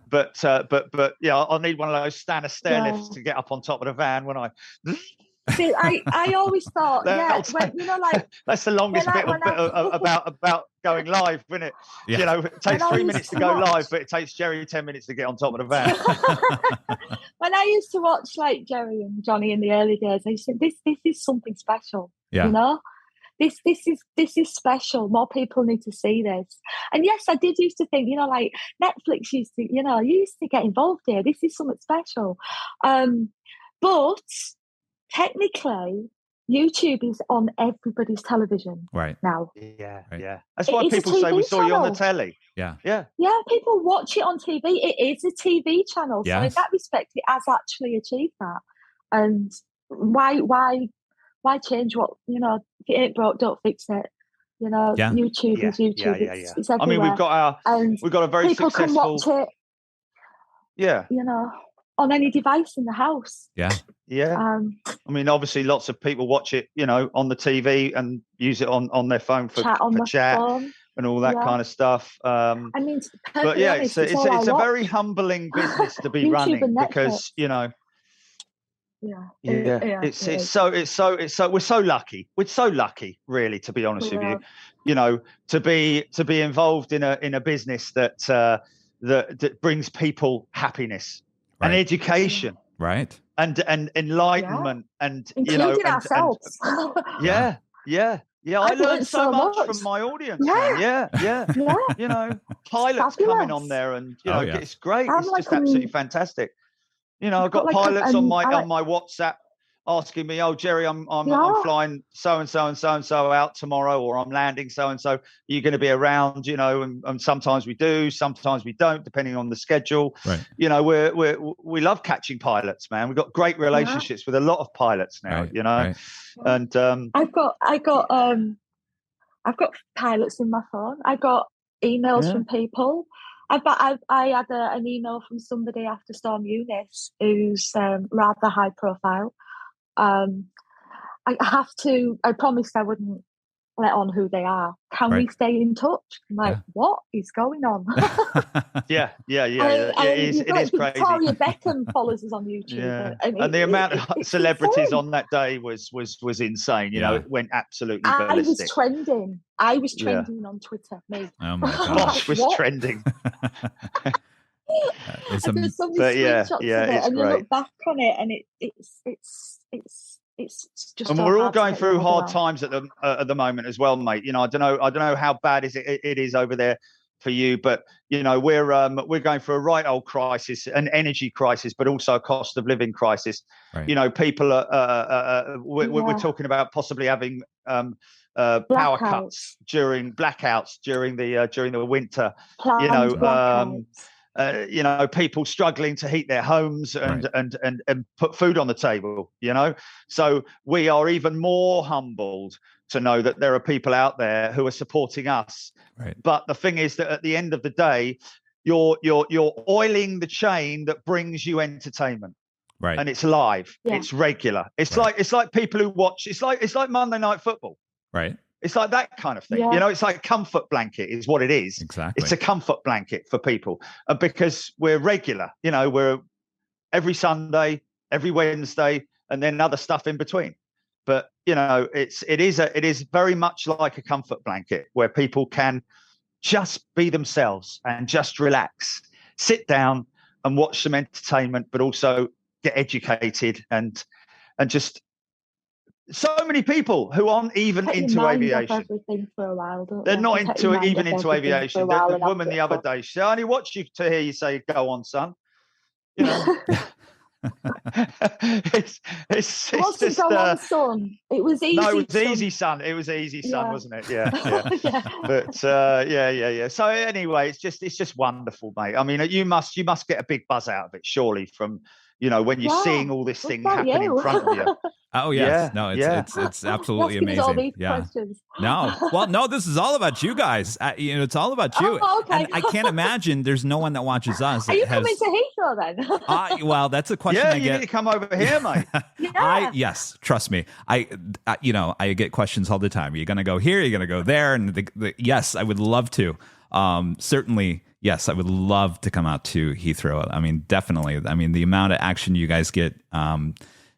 But I'll need one of those stair lifts to get up on top of the van when I. See, I always thought, that's the longest bit about going live, isn't it? Yeah. It takes 3 minutes to go live, but it takes Jerry 10 minutes to get on top of the van. When I used to watch like Jerry and Johnny in the early days, I used to think this is something special. Yeah. This is special. More people need to see this. And yes, I did used to think, like Netflix used to, you used to get involved here. This is something special. But technically, YouTube is on everybody's television now. Yeah. That's why people say we saw you on the telly. Yeah. Yeah, people watch it on TV. It is a TV channel. So in that respect, it has actually achieved that. And why change what, if it ain't broke, don't fix it. YouTube is YouTube. It's everywhere. I mean, we've got a very people successful... can watch it. Yeah. On any device in the house. Yeah. I mean, obviously, lots of people watch it, on the TV and use it on their phone for chat and all that kind of stuff. But it's a very humbling business to be running because it's so we're so lucky. We're so lucky, really, to be honest with you. To be involved in a business that brings people happiness. And education, and enlightenment, and including ourselves. I learned so much from my audience. Pilots coming on there, and it's great. It's just absolutely fantastic. I've got pilots on my WhatsApp asking me, "Oh, Jerry, I'm flying so and so out tomorrow, or I'm landing so and so. Are you going to be around?" And sometimes we do, sometimes we don't, depending on the schedule. We love catching pilots, man. We've got great relationships with a lot of pilots now. And I've got pilots in my phone. I got emails from people. I had an email from somebody after Storm Eunice who's rather high profile. I promised I wouldn't let on who they are. Can we stay in touch? I'm like, what is going on? It is crazy. Victoria Beckham follows us on YouTube. And the amount of celebrities on that day was insane. It went absolutely ballistic. I was trending on Twitter. Me. Oh my gosh. Bosh was trending. There's some screenshots of it, and you look back on it, and it's just. And we're all going through hard times at the moment as well, mate. I don't know how bad it is over there for you, but we're going through a right old crisis, an energy crisis, but also a cost of living crisis. People we're talking about possibly having power cuts blackouts during the winter. People struggling to heat their homes and put food on the table, So we are even more humbled to know that there are people out there who are supporting us. But the thing is that at the end of the day, you're oiling the chain that brings you entertainment. And it's live. It's regular. It's like people who watch. It's like Monday Night Football. It's like that kind of thing. Yeah. You know, it's like a comfort blanket is what it is. Exactly. It's a comfort blanket for people because we're regular. You know, we're every Sunday, every Wednesday, and then other stuff in between. But you know, it is very much like a comfort blanket where people can just be themselves and just relax, sit down and watch some entertainment, but also get educated and just so many people who aren't even into aviation. For a while, they're not into aviation. The woman the other day, she said, I only watched you to hear you say, "Go on, son." You know, it's just go on, son. It was easy. No, it was son. easy, son. It was easy, son, wasn't it? Yeah. Yeah. But yeah. So anyway, it's just wonderful, mate. I mean, you must get a big buzz out of it, surely, from when you're seeing all this thing happen in front of you. Oh yes, Yeah, it's absolutely amazing. All these yeah. questions. No, this is all about you guys. It's all about you. Oh, okay. And I can't imagine there's no one that watches us. Are you coming to Heathrow then? Well, that's a question I get. You need to come over here, mate. Yes, trust me. I get questions all the time. Are you going to go here? Are you going to go there? And yes, I would love to. Certainly. Yes, I would love to come out to Heathrow. I mean, definitely. I mean, the amount of action you guys get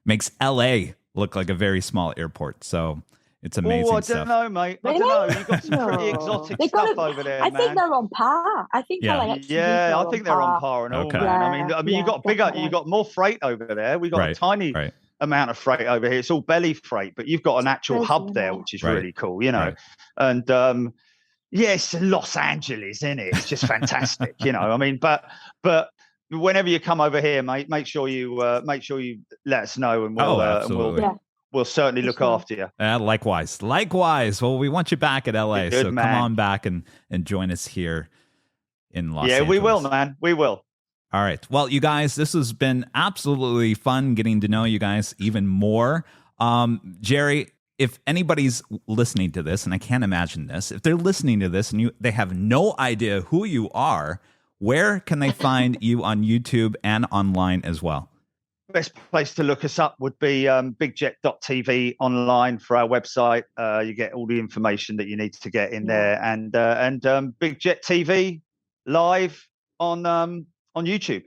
makes LA look like a very small airport. So it's amazing. I don't know, mate. I don't know. You've got some pretty exotic stuff over there, I think they're on par. I think LAX I think they're on par and all, Okay. man. I mean, you got more freight over there. We got a tiny amount of freight over here. It's all belly freight, but you've got an actual hub there, which is really cool, you know. And yes, Los Angeles, isn't it? It's just fantastic, you know. I mean, but whenever you come over here, mate, make sure you let us know, and we'll certainly look after you. Likewise. Well, we want you back at LA, so come on back and join us here in Los Angeles. Yeah, we will, man. We will. All right. Well, you guys, this has been absolutely fun getting to know you guys even more. Jerry, if anybody's listening to this, and I can't imagine this, if they're listening to this and they have no idea who you are, where can they find you on YouTube and online as well? Best place to look us up would be bigjet.tv online for our website. You get all the information that you need to get in there, and Bigjet TV live on YouTube.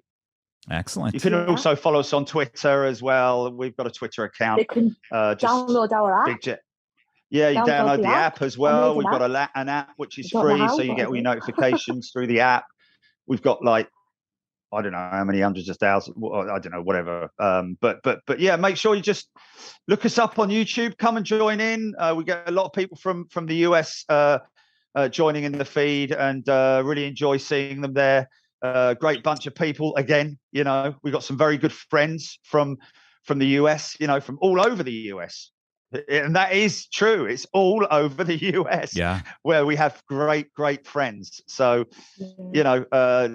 Excellent. You can also follow us on Twitter as well. We've got a Twitter account. They can download our app. Bigjet. Yeah, you download the app as well. We've got an app which is free, so you get all your notifications through the app. We've got like, I don't know how many hundreds of thousands, I don't know, whatever. But yeah, make sure you just look us up on YouTube. Come and join in. We get a lot of people from the US joining in the feed, and really enjoy seeing them there. Great bunch of people. Again, you know, we've got some very good friends from the US, you know, from all over the US. And that is true. It's all over the US where we have great friends. So, you know,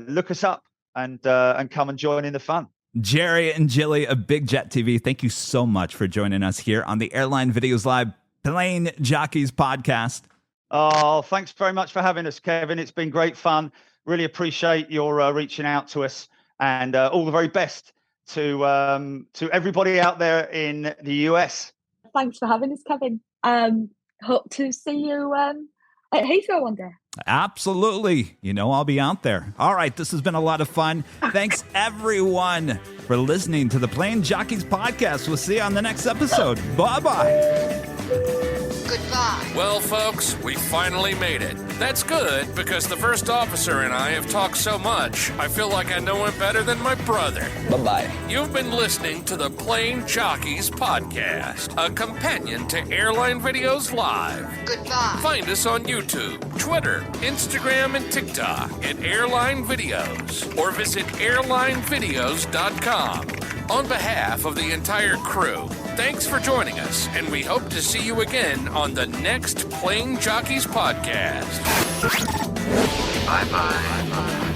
look us up and come and join in the fun. Jerry and Gilly of Bigjet TV, thank you so much for joining us here on the Airline Videos Live Plane Jockeys podcast. Oh, thanks very much for having us, Kevin. It's been great fun. Really appreciate your reaching out to us, and all the very best to everybody out there in the US. Thanks for having us, Kevin. Hope to see you at Heathrow one day. Absolutely. You know, I'll be out there. All right. This has been a lot of fun. Thanks, everyone, for listening to the Plane Jockeys podcast. We'll see you on the next episode. Bye-bye. Goodbye. Well, folks, we finally made it. That's good, because the first officer and I have talked so much, I feel like I know him better than my brother. Bye-bye. You've been listening to the Plane Jockeys podcast, a companion to Airline Videos Live. Goodbye. Find us on YouTube, Twitter, Instagram, and TikTok at Airline Videos, or visit airlinevideos.com. On behalf of the entire crew, thanks for joining us, and we hope to see you again on the next Plane Jockeys podcast. Bye-bye.